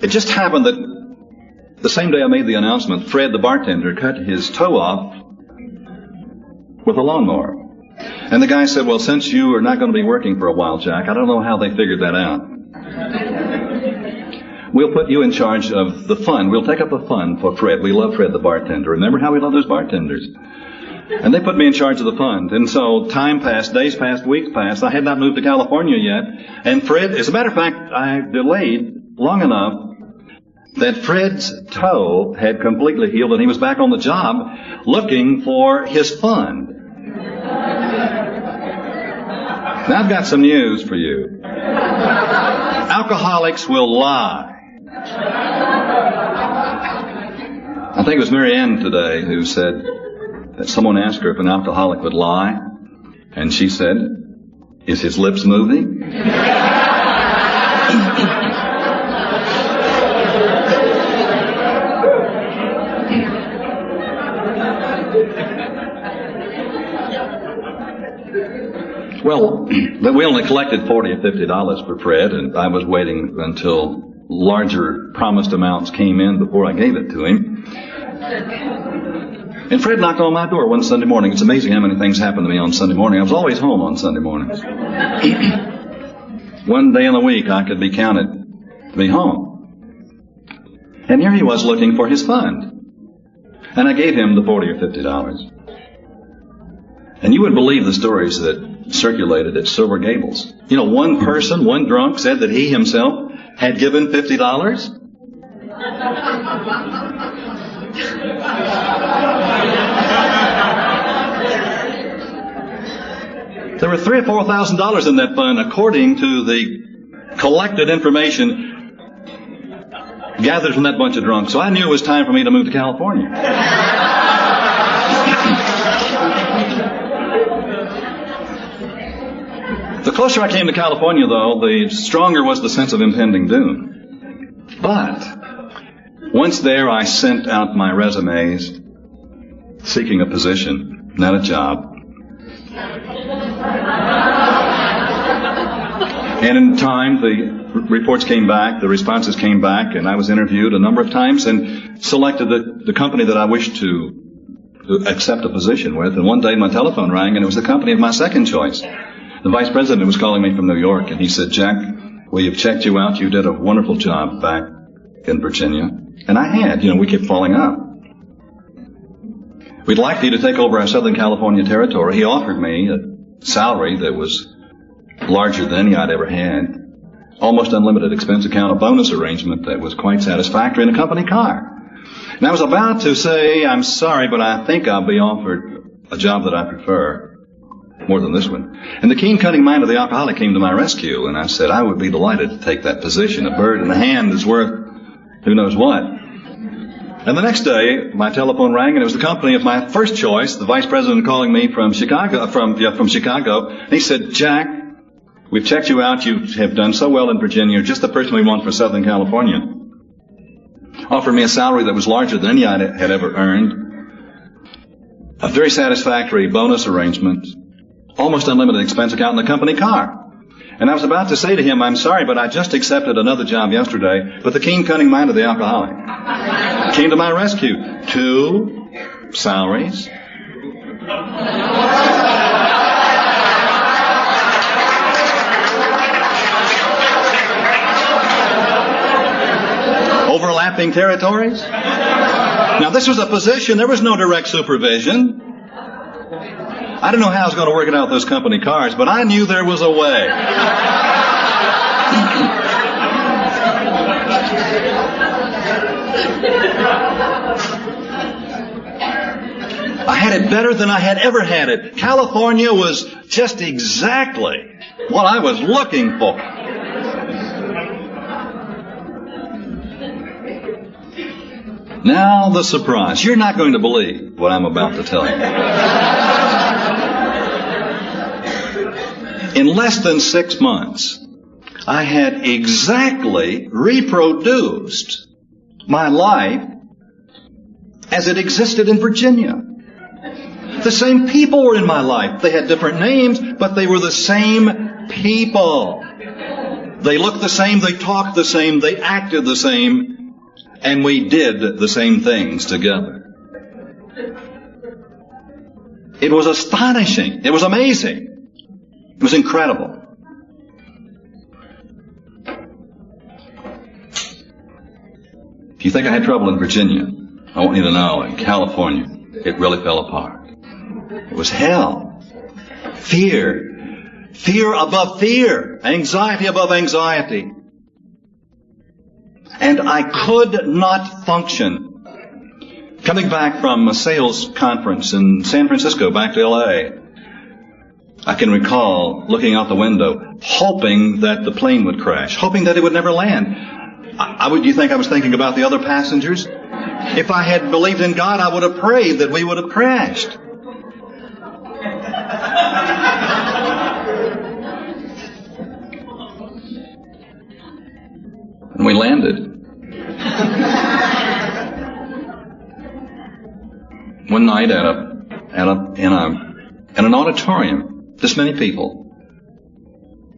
A: It just happened that the same day I made the announcement, Fred, the bartender, cut his toe off with a lawnmower. And the guy said, "Well, since you are not going to be working for a while, Jack, I don't know how they figured that out. We'll put you in charge of the fund. We'll take up a fund for Fred. We love Fred, the bartender. Remember how we love those bartenders." And they put me in charge of the fund. And so time passed, days passed, weeks passed. I had not moved to California yet. And Fred, as a matter of fact, I delayed long enough that Fred's toe had completely healed and he was back on the job looking for his fund. Now I've got some news for you. Alcoholics will lie. I think it was Mary Ann today who said that someone asked her if an alcoholic would lie, and she said, "Is his lips moving?" Well, but we only collected $40 or $50 for Fred, and I was waiting until larger promised amounts came in before I gave it to him. And Fred knocked on my door one Sunday morning. It's amazing how many things happen to me on Sunday morning. I was always home on Sunday mornings. One day in the week I could be counted to be home. And here he was looking for his fund. And I gave him the $40 or $50. And you would believe the stories that circulated at Silver Gables. You know, one person, one drunk, said that he himself had given $50. There were $3,000 or $4,000 in that fund, according to the collected information gathered from that bunch of drunks. So I knew it was time for me to move to California. The closer I came to California, though, the stronger was the sense of impending doom. But once there, I sent out my resumes seeking a position, not a job. And in time, the reports came back, the responses came back, and I was interviewed a number of times and selected the company that I wished to accept a position with. And one day my telephone rang, and it was the company of my second choice. The vice president was calling me from New York, and he said, "Jack, we have checked you out. You did a wonderful job back in Virginia." And I had. We kept following up. "We'd like for you to take over our Southern California territory." He offered me a salary that was larger than any I'd ever had, almost unlimited expense account, a bonus arrangement that was quite satisfactory, and a company car. And I was about to say, "I'm sorry, but I think I'll be offered a job that I prefer." more than this one. And the keen, cunning mind of the alcoholic came to my rescue, and I said, I would be delighted to take that position. A bird in the hand is worth who knows what. And the next day, my telephone rang, and it was the company of my first choice, the vice president calling me from Chicago, from Chicago. And he said, Jack, we've checked you out. You have done so well in Virginia. You're just the person we want for Southern California. Offered me a salary that was larger than any I had ever earned. A very satisfactory bonus arrangement. Almost unlimited expense account in the company car. And I was about to say to him, I'm sorry, but I just accepted another job yesterday. But the keen, cunning mind of the alcoholic came to my rescue. 2 salaries. Overlapping territories. Now, this was a position. There was no direct supervision. I didn't know how I was going to work it out with those company cars, but I knew there was a way. I had it better than I had ever had it. California was just exactly what I was looking for. Now the surprise. You're not going to believe what I'm about to tell you. In less than 6 months, I had exactly reproduced my life as it existed in Virginia. The same people were in my life. They had different names, but they were the same people. They looked the same, they talked the same, they acted the same, and we did the same things together. It was astonishing. It was amazing. It was incredible. If you think I had trouble in Virginia, I want you to know, in California, it really fell apart. It was hell. Fear. Fear above fear. Anxiety above anxiety. And I could not function. Coming back from a sales conference in San Francisco, back to L.A., I can recall looking out the window, hoping that the plane would crash, hoping that it would never land. Do you think I was thinking about the other passengers? If I had believed in God, I would have prayed that we would have crashed. And we landed. One night in an auditorium, this many people.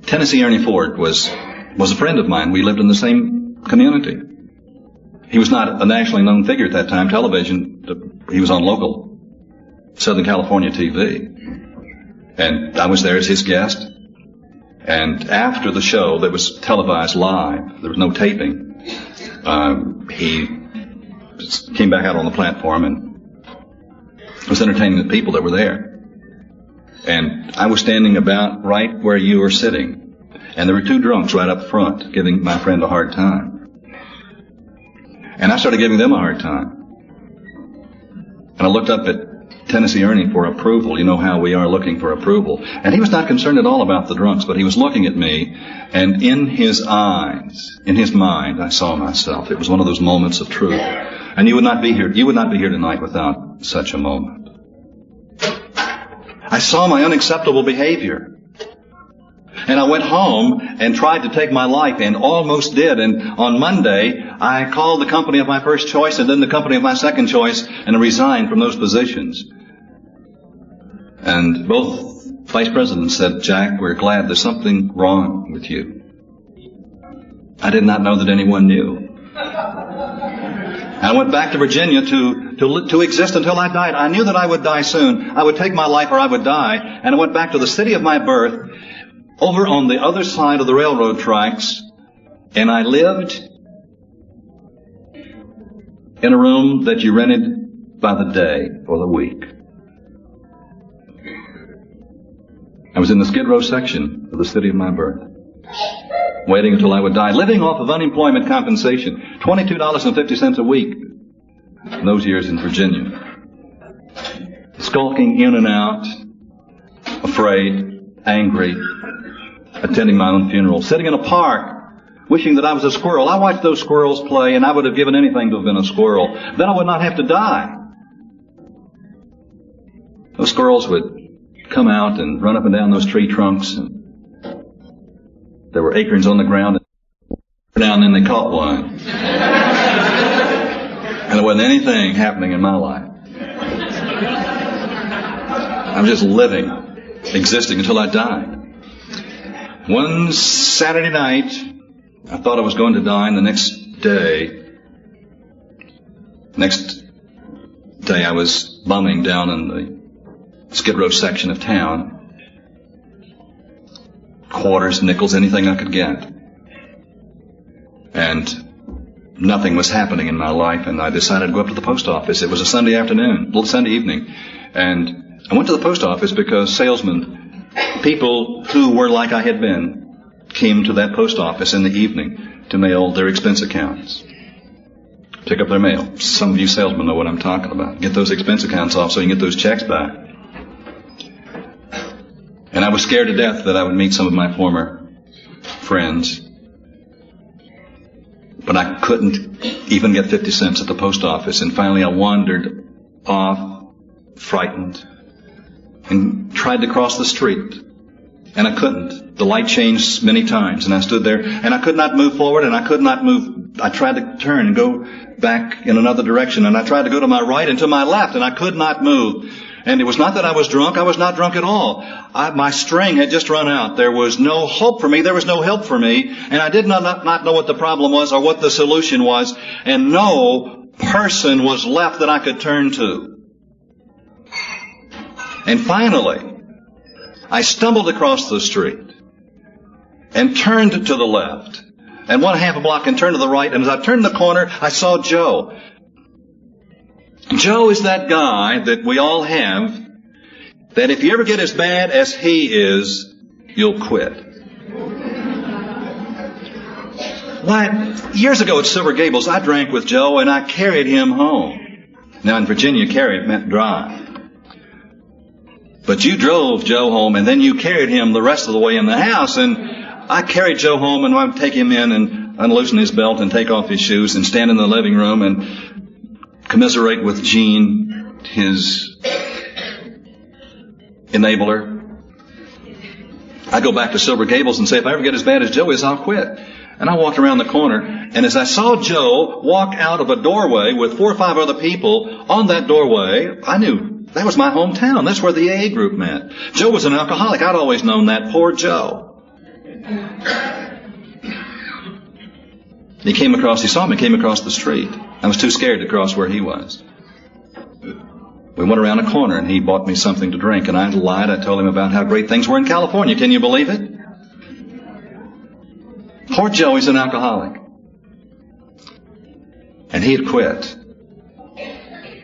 A: Tennessee Ernie Ford was a friend of mine. We lived in the same community. He was not a nationally known figure at that time. Television, he was on local Southern California TV. And I was there as his guest. And after the show that was televised live, there was no taping, he came back out on the platform and was entertaining the people that were there. And I was standing about right where you were sitting. And there were 2 drunks right up front giving my friend a hard time. And I started giving them a hard time. And I looked up at Tennessee Ernie for approval. You know how we are looking for approval. And he was not concerned at all about the drunks, but he was looking at me. And in his eyes, in his mind, I saw myself. It was one of those moments of truth. And you would not be here tonight without such a moment. I saw my unacceptable behavior. And I went home and tried to take my life and almost did. And on Monday, I called the company of my first choice and then the company of my second choice and resigned from those positions. And both vice presidents said, Jack, we're glad there's something wrong with you. I did not know that anyone knew. I went back to Virginia to exist until I died. I knew that I would die soon. I would take my life or I would die. And I went back to the city of my birth, over on the other side of the railroad tracks, and I lived in a room that you rented by the day or the week. I was in the Skid Row section of the city of my birth, waiting until I would die, living off of unemployment compensation, $22.50 a week in those years in Virginia. Skulking in and out afraid, angry, attending my own funeral, sitting in a park, wishing that I was a squirrel. I watched those squirrels play, and I would have given anything to have been a squirrel. Then I would not have to die. Those squirrels would come out and run up and down those tree trunks. And there were acorns on the ground. Down, and they caught one. And there wasn't anything happening in my life. I'm just living, existing until I died. One Saturday night, I thought I was going to die, and the next day I was bumming down in the Skid Row section of town. Quarters, nickels, anything I could get. And nothing was happening in my life, and I decided to go up to the post office. It was a Sunday afternoon, little Sunday evening, and I went to the post office because salesmen, people who were like I had been, came to that post office in the evening to mail their expense accounts, pick up their mail. Some of you salesmen know what I'm talking about. Get those expense accounts off so you can get those checks back. And I was scared to death that I would meet some of my former friends. But I couldn't even get 50 cents at the post office. And finally I wandered off, frightened, and tried to cross the street. And I couldn't. The light changed many times, and I stood there, and I could not move forward, and I could not move. I tried to turn and go back in another direction, and I tried to go to my right and to my left, and I could not move. And it was not that I was drunk. I was not drunk at all. My string had just run out. There was no hope for me. There was no help for me. And I did not know what the problem was or what the solution was. And no person was left that I could turn to. And finally, I stumbled across the street and turned to the left and went half a block and turned to the right. And as I turned the corner, I saw Joe. Joe is that guy that we all have, that if you ever get as bad as he is, you'll quit. Why, years ago at Silver Gables, I drank with Joe and I carried him home. Now in Virginia, carry meant drive. But you drove Joe home and then you carried him the rest of the way in the house. And I carried Joe home and I would take him in and unloosen his belt and take off his shoes and stand in the living room and commiserate with Gene, his enabler. I go back to Silver Gables and say, if I ever get as bad as Joe is, I'll quit. And I walked around the corner, and as I saw Joe walk out of a doorway with 4 or 5 other people on that doorway, I knew that was my hometown. That's where the AA group met. Joe was an alcoholic. I'd always known that. Poor Joe. He saw me, came across the street. I was too scared to cross where he was. We went around a corner and he bought me something to drink, and I lied. I told him about how great things were in California. Can you believe it? Poor Joe, he's an alcoholic. And he had quit.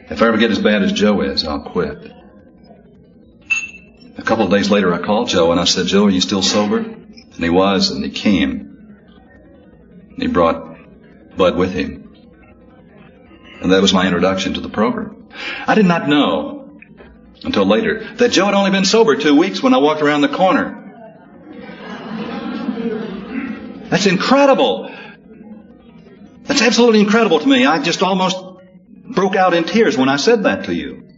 A: If I ever get as bad as Joe is, I'll quit. A couple of days later, I called Joe and I said, Joe, are you still sober? And he was, and he came. And he brought Bud with him. And that was my introduction to the program. I did not know until later that Joe had only been sober 2 weeks when I walked around the corner. That's incredible. That's absolutely incredible to me. I just almost broke out in tears when I said that to you.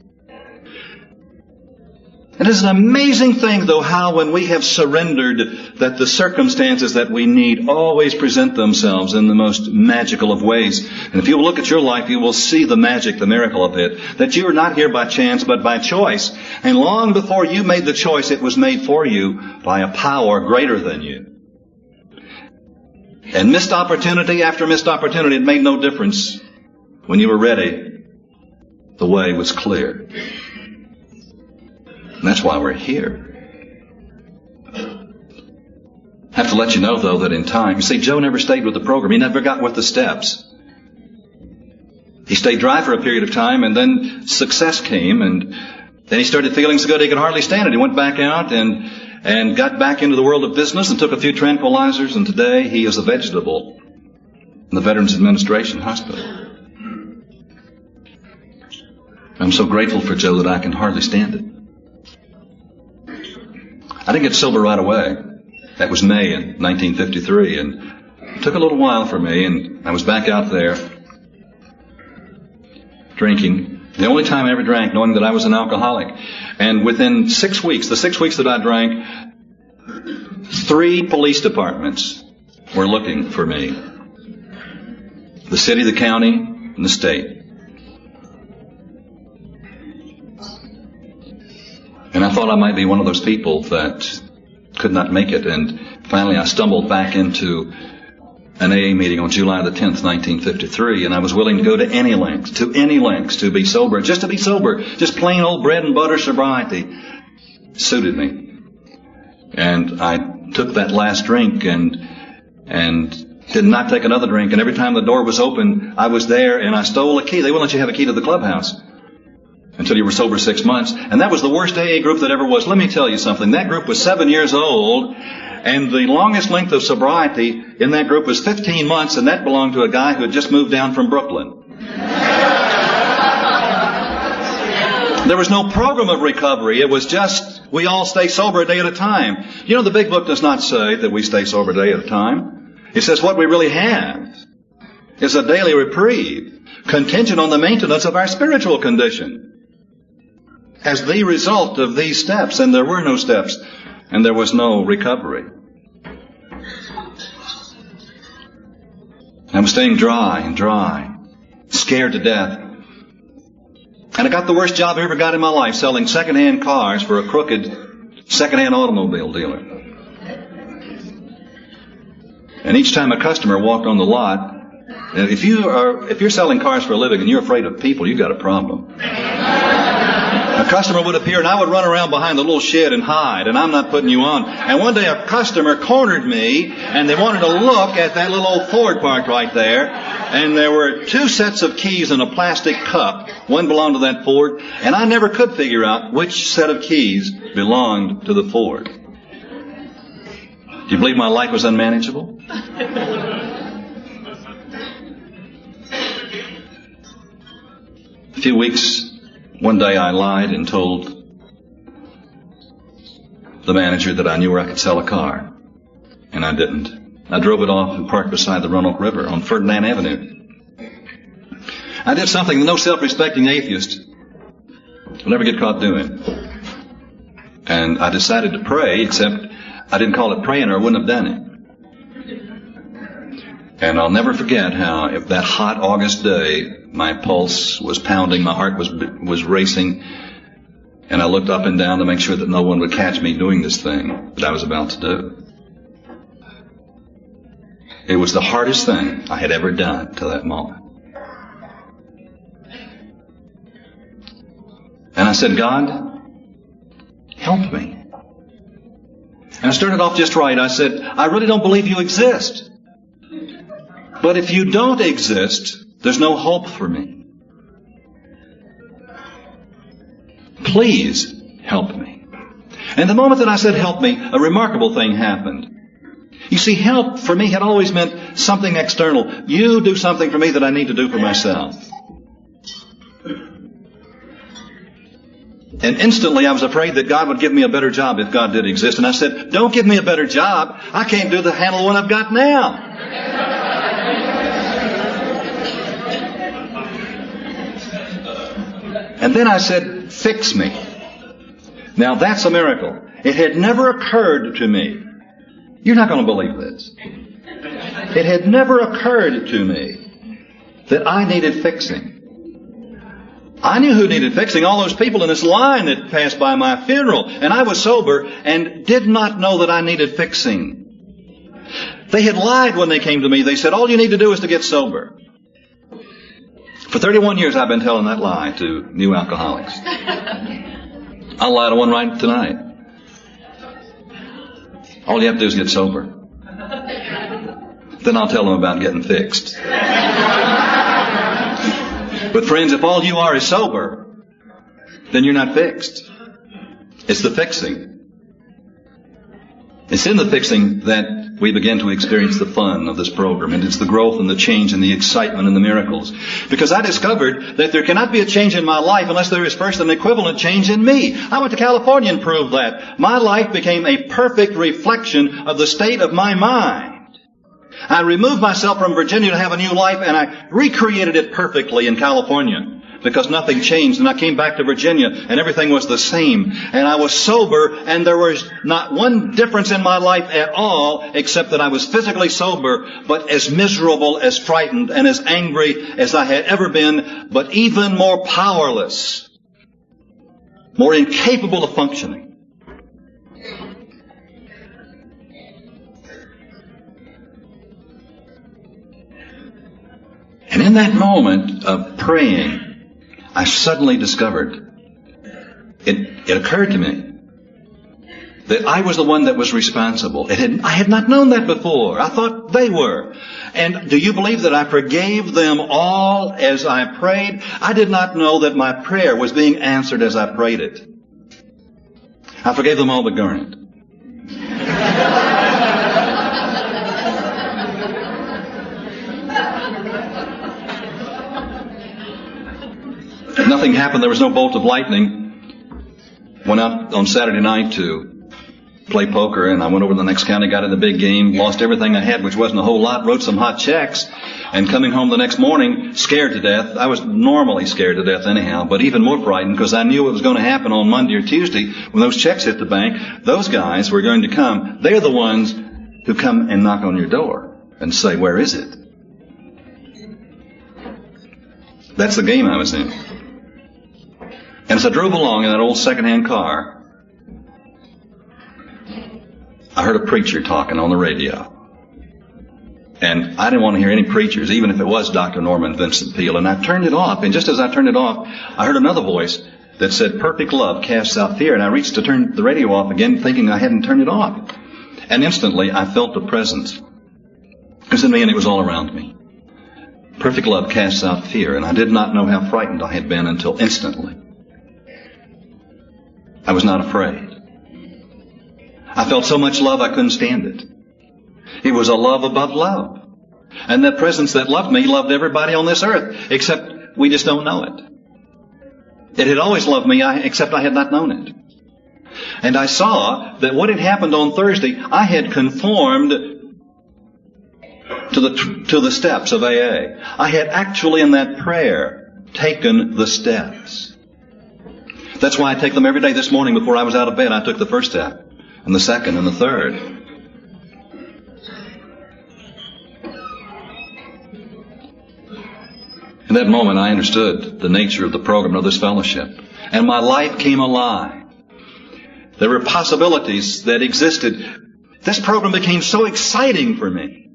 A: And it's an amazing thing, though, how when we have surrendered, that the circumstances that we need always present themselves in the most magical of ways. And if you look at your life, you will see the magic, the miracle of it. That you are not here by chance, but by choice. And long before you made the choice, it was made for you by a power greater than you. And missed opportunity after missed opportunity, it made no difference. When you were ready, the way was clear. And that's why we're here. I have to let you know, though, that in time, you see, Joe never stayed with the program. He never got with the steps. He stayed dry for a period of time, and then success came, and then he started feeling so good he could hardly stand it. He went back out and got back into the world of business and took a few tranquilizers, and today he is a vegetable in the Veterans Administration Hospital. I'm so grateful for Joe that I can hardly stand it. I didn't get sober right away. That was May in 1953, and it took a little while for me, and I was back out there drinking. The only time I ever drank, knowing that I was an alcoholic. And within 6 weeks, the 6 weeks that I drank, 3 police departments were looking for me. The city, the county, and the state. And I thought I might be one of those people that could not make it. And finally I stumbled back into an AA meeting on July the 10th, 1953, and I was willing to go to any lengths to be sober, just to be sober, just plain old bread and butter sobriety suited me. And I took that last drink and did not take another drink, and every time the door was open, I was there and I stole a key. They wouldn't let you have a key to the clubhouse until you were sober 6 months, and that was the worst AA group that ever was. Let me tell you something. That group was 7 years old, and the longest length of sobriety in that group was 15 months, and that belonged to a guy who had just moved down from Brooklyn. There was no program of recovery. It was just, we all stay sober a day at a time. You know, the big book does not say that we stay sober a day at a time. It says what we really have is a daily reprieve, contingent on the maintenance of our spiritual condition. As the result of these steps, and there were no steps, and there was no recovery. I was staying dry, scared to death. And I got the worst job I ever got in my life, selling second-hand cars for a crooked second-hand automobile dealer. And each time a customer walked on the lot, if you're selling cars for a living and you're afraid of people, you've got a problem. A customer would appear and I would run around behind the little shed and hide, and I'm not putting you on. And one day a customer cornered me and they wanted to look at that little old Ford parked right there, and there were 2 sets of keys in a plastic cup. One belonged to that Ford, and I never could figure out which set of keys belonged to the Ford. Do you believe my life was unmanageable? A few weeks, one day I lied and told the manager that I knew where I could sell a car. And I didn't. I drove it off and parked beside the Roanoke River on Ferdinand Avenue. I did something that no self-respecting atheist will ever get caught doing. And I decided to pray, except I didn't call it praying or I wouldn't have done it. And I'll never forget how, if that hot August day, my pulse was pounding, my heart was racing, and I looked up and down to make sure that no one would catch me doing this thing that I was about to do. It was the hardest thing I had ever done to that moment. And I said, God, help me. And I started off just right. I said, I really don't believe you exist. But if you don't exist, there's no hope for me. Please help me. And the moment that I said help me, a remarkable thing happened. You see, help for me had always meant something external. You do something for me that I need to do for myself. And instantly I was afraid that God would give me a better job if God did exist. And I said, don't give me a better job. I can't do the handle the one I've got now. And then I said, fix me. Now that's a miracle. It had never occurred to me. You're not going to believe this. It had never occurred to me that I needed fixing. I knew who needed fixing, all those people in this line that passed by my funeral. And I was sober and did not know that I needed fixing. They had lied when they came to me. They said, all you need to do is to get sober. For 31 years I've been telling that lie to new alcoholics. I'll lie to one right tonight. All you have to do is get sober. Then I'll tell them about getting fixed. But friends, if all you are is sober, then you're not fixed. It's the fixing. It's in the fixing that we begin to experience the fun of this program. And it's the growth and the change and the excitement and the miracles. Because I discovered that there cannot be a change in my life unless there is first an equivalent change in me. I went to California and proved that. My life became a perfect reflection of the state of my mind. I removed myself from Virginia to have a new life, and I recreated it perfectly in California. Because nothing changed, and I came back to Virginia, and everything was the same. And I was sober, and there was not one difference in my life at all, except that I was physically sober, but as miserable, as frightened, and as angry as I had ever been, but even more powerless, more incapable of functioning. And in that moment of praying, I suddenly discovered, it occurred to me, that I was the one that was responsible. I had not known that before. I thought they were. And do you believe that I forgave them all as I prayed? I did not know that my prayer was being answered as I prayed it. I forgave them all but Garnet. Nothing happened. There was no bolt of lightning. Went out on Saturday night to play poker, and I went over to the next county, got in the big game, lost everything I had, which wasn't a whole lot, wrote some hot checks, and coming home the next morning, scared to death. I was normally scared to death anyhow, but even more frightened because I knew what was going to happen on Monday or Tuesday when those checks hit the bank. Those guys were going to come. They're the ones who come and knock on your door and say, "Where is it?" That's the game I was in. And as I drove along in that old second-hand car, I heard a preacher talking on the radio. And I didn't want to hear any preachers, even if it was Dr. Norman Vincent Peale. And I turned it off. And just as I turned it off, I heard another voice that said, "Perfect love casts out fear." And I reached to turn the radio off again, thinking I hadn't turned it off. And instantly, I felt the presence. It was in me, and it was all around me. Perfect love casts out fear. And I did not know how frightened I had been until instantly I was not afraid. I felt so much love I couldn't stand it. It was a love above love. And that presence that loved me loved everybody on this earth, except we just don't know it. It had always loved me, except I had not known it. And I saw that what had happened on Thursday, I had conformed to the steps of AA. I had actually in that prayer taken the steps. That's why I take them every day. This morning before I was out of bed, I took the first step, and the second, and the third. In that moment, I understood the nature of the program of this fellowship, and my life came alive. There were possibilities that existed. This program became so exciting for me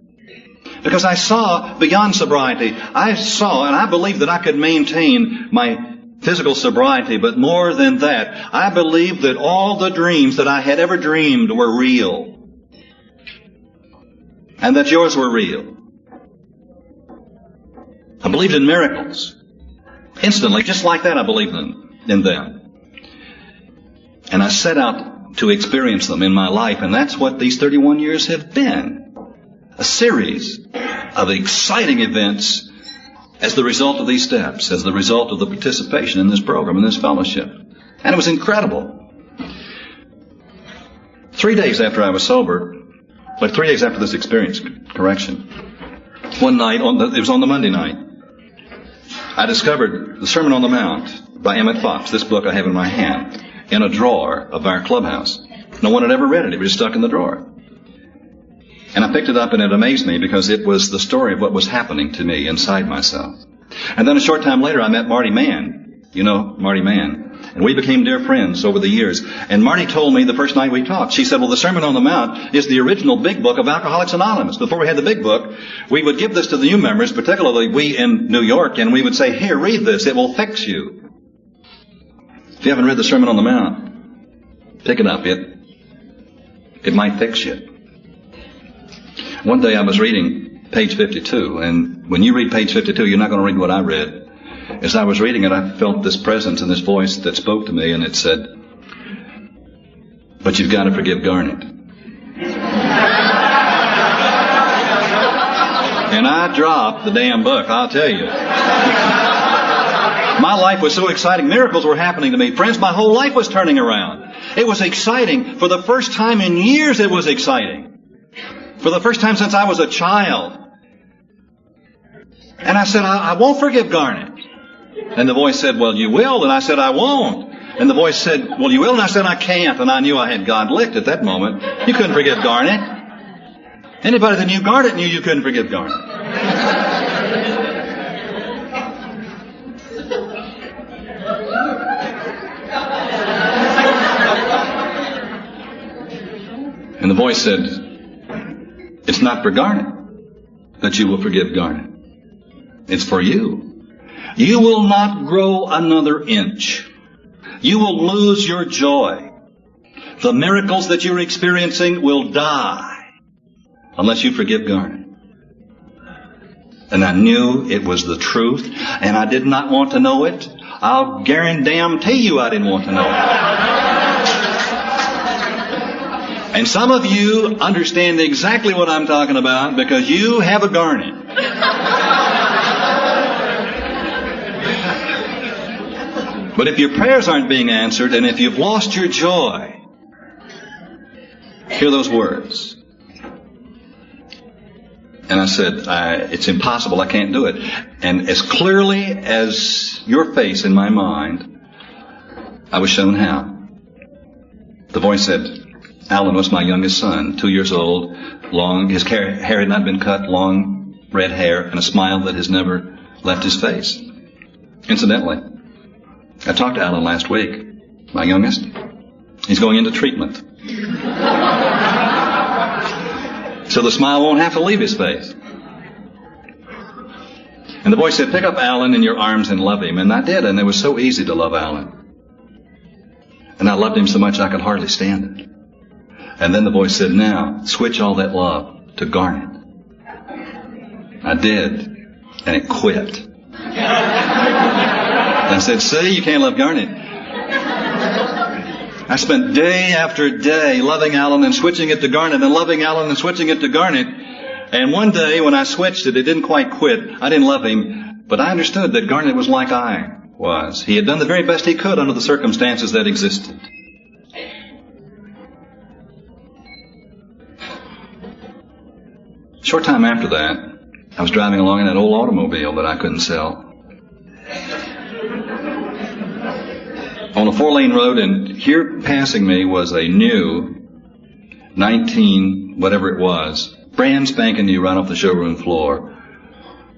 A: because I saw beyond sobriety. I saw, and I believed that I could maintain my physical sobriety, but more than that, I believed that all the dreams that I had ever dreamed were real, and that yours were real. I believed in miracles. Instantly, just like that, I believed in them. And I set out to experience them in my life, and that's what these 31 years have been. A series of exciting events as the result of these steps, as the result of the participation in this program, in this fellowship. And it was incredible. 3 days after I was sober, like 3 days after this experience, one night, it was on the Monday night, I discovered the Sermon on the Mount by Emmett Fox, this book I have in my hand, in a drawer of our clubhouse. No one had ever read it. It was stuck in the drawer. And I picked it up, and it amazed me because it was the story of what was happening to me inside myself. And then a short time later, I met Marty Mann. You know Marty Mann. And we became dear friends over the years. And Marty told me the first night we talked, she said, "Well, the Sermon on the Mount is the original big book of Alcoholics Anonymous. Before we had the big book, we would give this to the new members, particularly we in New York, and we would say, 'Here, read this. It will fix you.' If you haven't read the Sermon on the Mount, pick it up. It might fix you." One day I was reading page 52, and when you read page 52, you're not going to read what I read. As I was reading it, I felt this presence and this voice that spoke to me, and it said, "But you've got to forgive Garnet." I dropped the damn book, I'll tell you. My life was so exciting. Miracles were happening to me. Friends, my whole life was turning around. It was exciting. For the first time in years, it was exciting. For the first time since I was a child. And I said, I won't forgive Garnet. And the voice said, well, you will. And I said, I won't. And the voice said, well, you will. And I said, I can't. And I knew I had God licked at that moment. You couldn't forgive Garnet. Anybody that knew Garnet knew you couldn't forgive Garnet. And the voice said, it's not for Garnet that you will forgive Garnet. It's for you. You will not grow another inch. You will lose your joy. The miracles that you're experiencing will die unless you forgive Garnet. And I knew it was the truth, and I did not want to know it. I'll guarantee you I didn't want to know it. And some of you understand exactly what I'm talking about because you have a Garnet. But if your prayers aren't being answered, and if you've lost your joy, hear those words. And I said, it's impossible, I can't do it. And as clearly as your face in my mind, I was shown how. The voice said, Alan was my youngest son, 2 years old, long, his hair had not been cut, long red hair, and a smile that has never left his face. Incidentally, I talked to Alan last week, my youngest. He's going into treatment. So the smile won't have to leave his face. And the voice said, pick up Alan in your arms and love him. And I did, and it was so easy to love Alan. And I loved him so much I could hardly stand it. And then the voice said, now, switch all that love to Garnet. I did, and it quit. I said, see, you can't love Garnet. I spent day after day loving Alan and switching it to Garnet and loving Alan and switching it to Garnet. And one day when I switched it, it didn't quite quit. I didn't love him, but I understood that Garnet was like I was. He had done the very best he could under the circumstances that existed. A short time after that, I was driving along in that old automobile that I couldn't sell. On a 4-lane road, and here passing me was a new 19, whatever it was, brand spanking new right off the showroom floor,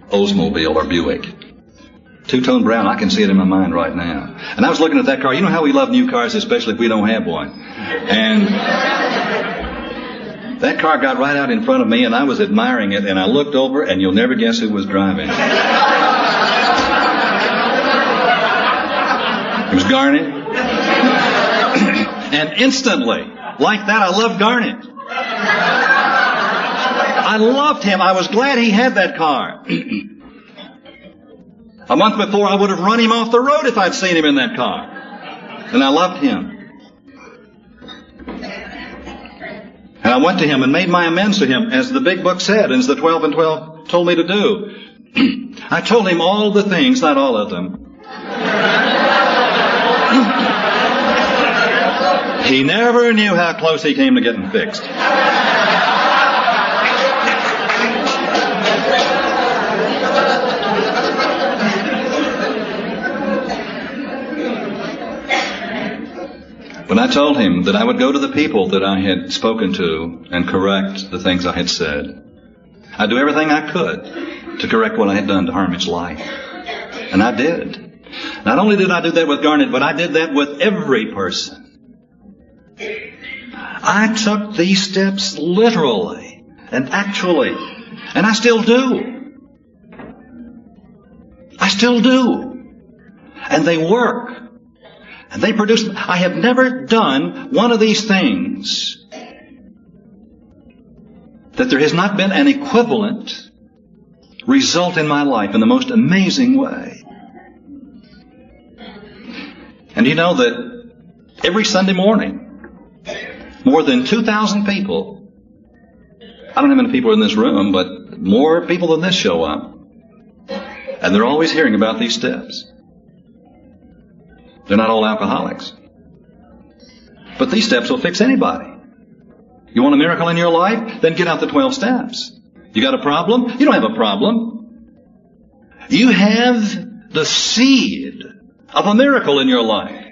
A: Oldsmobile or Buick. Two-tone brown, I can see it in my mind right now. And I was looking at that car. You know how we love new cars, especially if we don't have one. And that car got right out in front of me, and I was admiring it, and I looked over, and you'll never guess who was driving. It was Garnet. And instantly, like that, I loved Garnet. I loved him. I was glad he had that car. A month before, I would have run him off the road if I'd seen him in that car. And I loved him. And I went to him and made my amends to him, as the big book said, and as the 12 and 12 told me to do. I told him all the things, not all of them. He never knew how close he came to getting fixed. When I told him that I would go to the people that I had spoken to and correct the things I had said, I'd do everything I could to correct what I had done to harm his life. And I did. Not only did I do that with Garnet, but I did that with every person. I took these steps literally and actually, and I still do. I still do. And they work. And they produce. I have never done one of these things that there has not been an equivalent result in my life in the most amazing way. And you know that every Sunday morning, more than 2,000 people, I don't know how many people are in this room, but more people than this show up. And they're always hearing about these steps. They're not all alcoholics. But these steps will fix anybody. You want a miracle in your life? Then get out the 12 steps. You got a problem? You don't have a problem. You have the seed of a miracle in your life.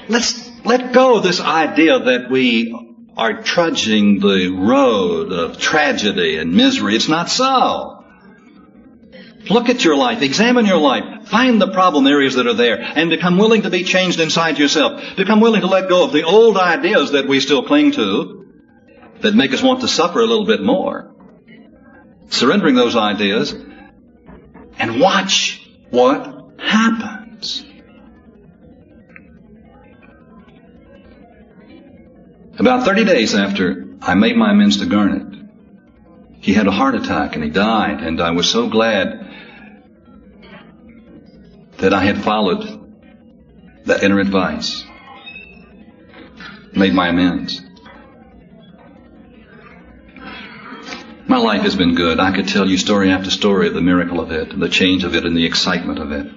A: Let's let go of this idea that we are trudging the road of tragedy and misery. It's not so. Look at your life. Examine your life. Find the problem areas that are there and become willing to be changed inside yourself. Become willing to let go of the old ideas that we still cling to that make us want to suffer a little bit more. Surrendering those ideas and watch what happens. About 30 days after I made my amends to Garnet, he had a heart attack and he died, and I was so glad that I had followed that inner advice, made my amends. My life has been good. I could tell you story after story of the miracle of it, the change of it, and the excitement of it.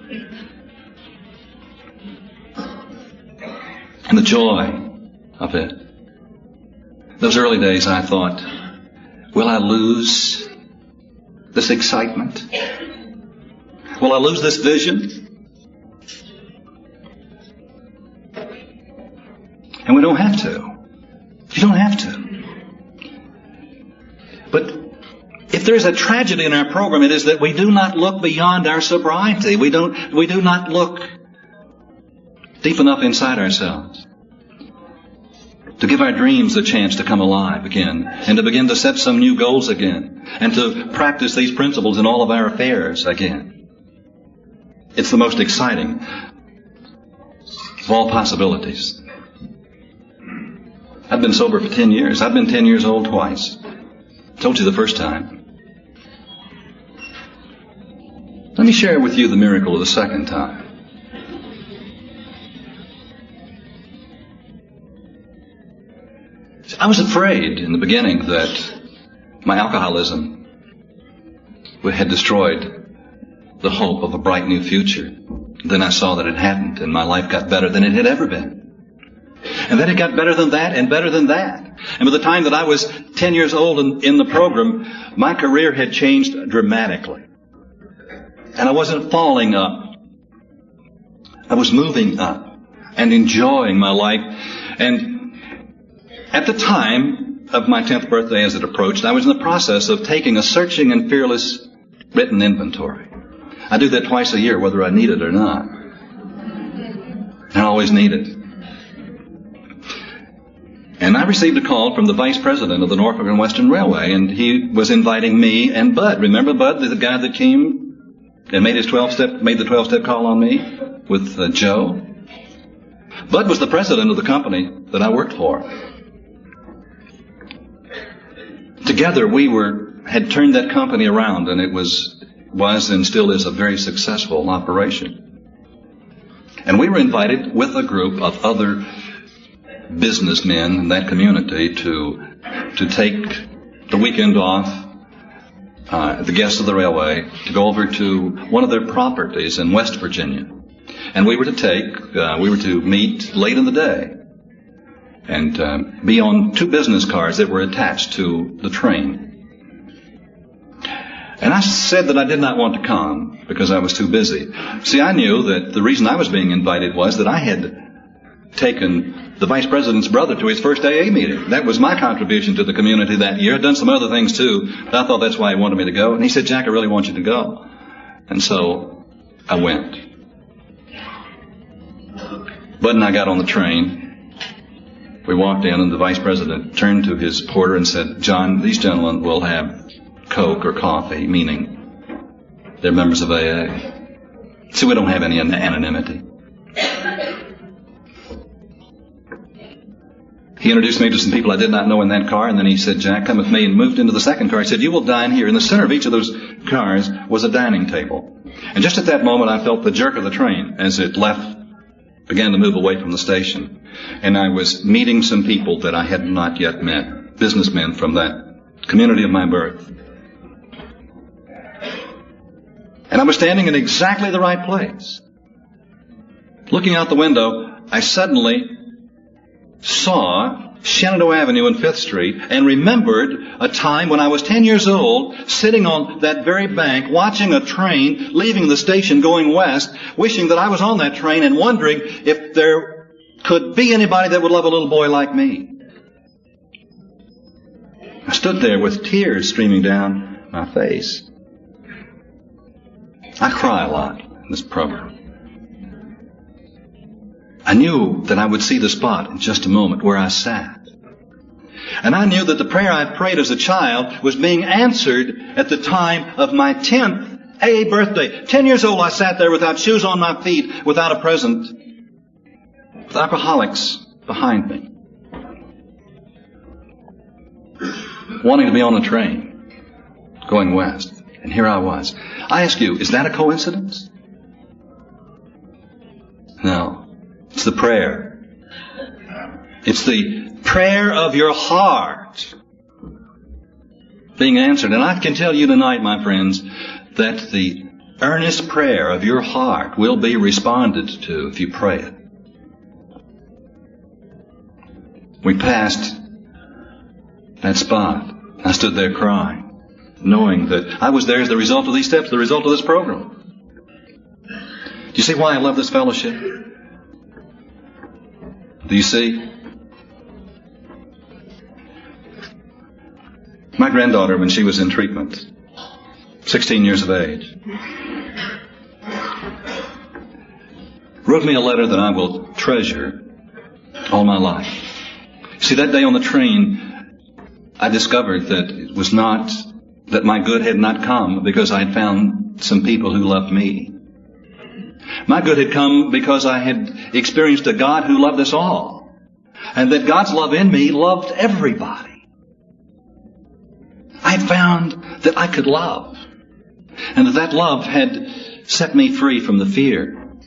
A: And the joy of it. Those early days I thought, will I lose this excitement? Will I lose this vision? And we don't have to. You don't have to. But if there is a tragedy in our program, it is that we do not look beyond our sobriety. We do not look deep enough inside ourselves to give our dreams a chance to come alive again, and to begin to set some new goals again, and to practice these principles in all of our affairs again. It's the most exciting of all possibilities. I've been sober for 10 years. I've been 10 years old twice. Told you the first time. Let me share with you the miracle of the second time. I was afraid in the beginning that my alcoholism had destroyed the hope of a bright new future. Then I saw that it hadn't, and my life got better than it had ever been. And then it got better than that and better than that. And by the time that I was 10 years old in the program, my career had changed dramatically. And I wasn't falling up. I was moving up and enjoying my life. And at the time of my 10th birthday as it approached, I was in the process of taking a searching and fearless written inventory. I do that twice a year, whether I need it or not. And I always need it. And I received a call from the vice president of the Norfolk and Western Railway, and he was inviting me and Bud. Remember Bud, the guy that came and made the 12-step call on me with Joe? Bud was the president of the company that I worked for. Together we had turned that company around, and it was and still is a very successful operation. And we were invited with a group of other businessmen in that community to take the weekend off, the guests of the railway, to go over to one of their properties in West Virginia. And we were to meet late in the day and be on 2 business cars that were attached to the train. And I said that I did not want to come because I was too busy. See, I knew that the reason I was being invited was that I had taken the vice president's brother to his first AA meeting. That was my contribution to the community that year. I'd done some other things too, but I thought that's why he wanted me to go. And he said, Jack, I really want you to go. And so I went. Bud and I got on the train. We walked in, and the vice president turned to his porter and said, John, these gentlemen will have Coke or coffee, meaning they're members of AA. So we don't have any anonymity. He introduced me to some people I did not know in that car, and then he said, Jack, come with me, and moved into the second car. He said, you will dine here. In the center of each of those cars was a dining table. And just at that moment, I felt the jerk of the train as it began to move away from the station. And I was meeting some people that I had not yet met. businessmen from that community of my birth. And I was standing in exactly the right place. Looking out the window, I suddenly saw Shenandoah Avenue and 5th Street and remembered a time when I was 10 years old, sitting on that very bank, watching a train leaving the station going west, wishing that I was on that train and wondering if there could be anybody that would love a little boy like me. I stood there with tears streaming down my face. I cry a lot in this program. I knew that I would see the spot in just a moment where I sat. And I knew that the prayer I prayed as a child was being answered at the time of my 10th AA birthday. 10 years old, I sat there without shoes on my feet, without a present, with alcoholics behind me, wanting to be on a train going west. And here I was. I ask you, is that a coincidence? No. It's the prayer. It's the prayer of your heart being answered. And I can tell you tonight, my friends, that the earnest prayer of your heart will be responded to if you pray it. We passed that spot. I stood there crying, knowing that I was there as the result of these steps, the result of this program. Do you see why I love this fellowship? Do you see? My granddaughter, when she was in treatment, 16 years of age, wrote me a letter that I will treasure all my life. See, that day on the train, I discovered that it was not, that my good had not come because I had found some people who loved me. My good had come because I had experienced a God who loved us all. And that God's love in me loved everybody. I had found that I could love. And that love had set me free from the fear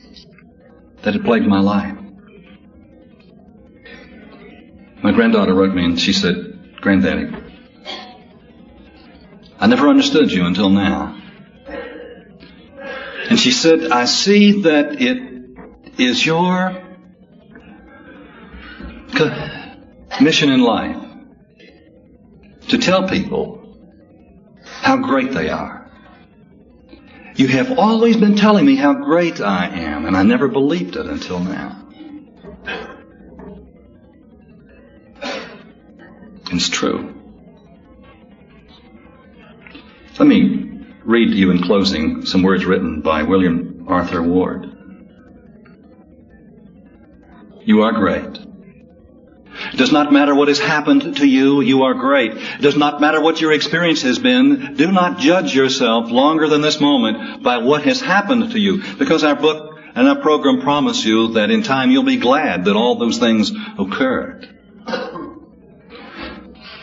A: that had plagued my life. My granddaughter wrote me and she said, "Granddaddy, I never understood you until now." And she said, "I see that it is your mission in life to tell people how great they are. You have always been telling me how great I am, and I never believed it until now." It's true. Let me read to you in closing some words written by William Arthur Ward. You are great. It does not matter what has happened to you, you are great. It does not matter what your experience has been. Do not judge yourself longer than this moment by what has happened to you, because our book and our program promise you that in time you'll be glad that all those things occurred.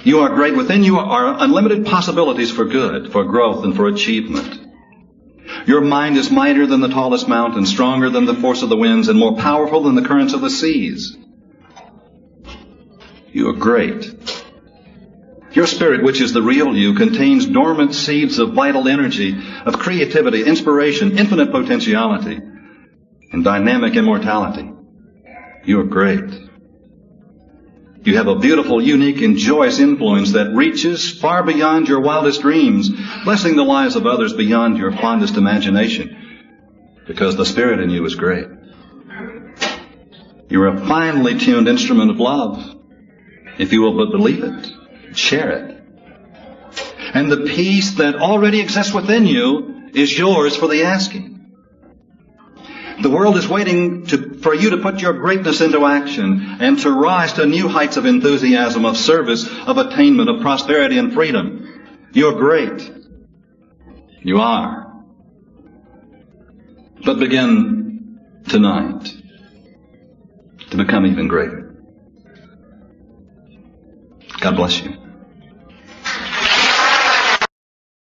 A: You are great. Within you are unlimited possibilities for good, for growth, and for achievement. Your mind is mightier than the tallest mountain, stronger than the force of the winds, and more powerful than the currents of the seas. You are great. Your spirit, which is the real you, contains dormant seeds of vital energy, of creativity, inspiration, infinite potentiality, and dynamic immortality. You are great. You have a beautiful, unique, and joyous influence that reaches far beyond your wildest dreams, blessing the lives of others beyond your fondest imagination, because the Spirit in you is great. You're a finely tuned instrument of love, if you will but believe it, share it. And the peace that already exists within you is yours for the asking. The world is waiting for you to put your greatness into action and to rise to new heights of enthusiasm, of service, of attainment, of prosperity and freedom. You're great. You are. But begin tonight to become even greater. God bless you.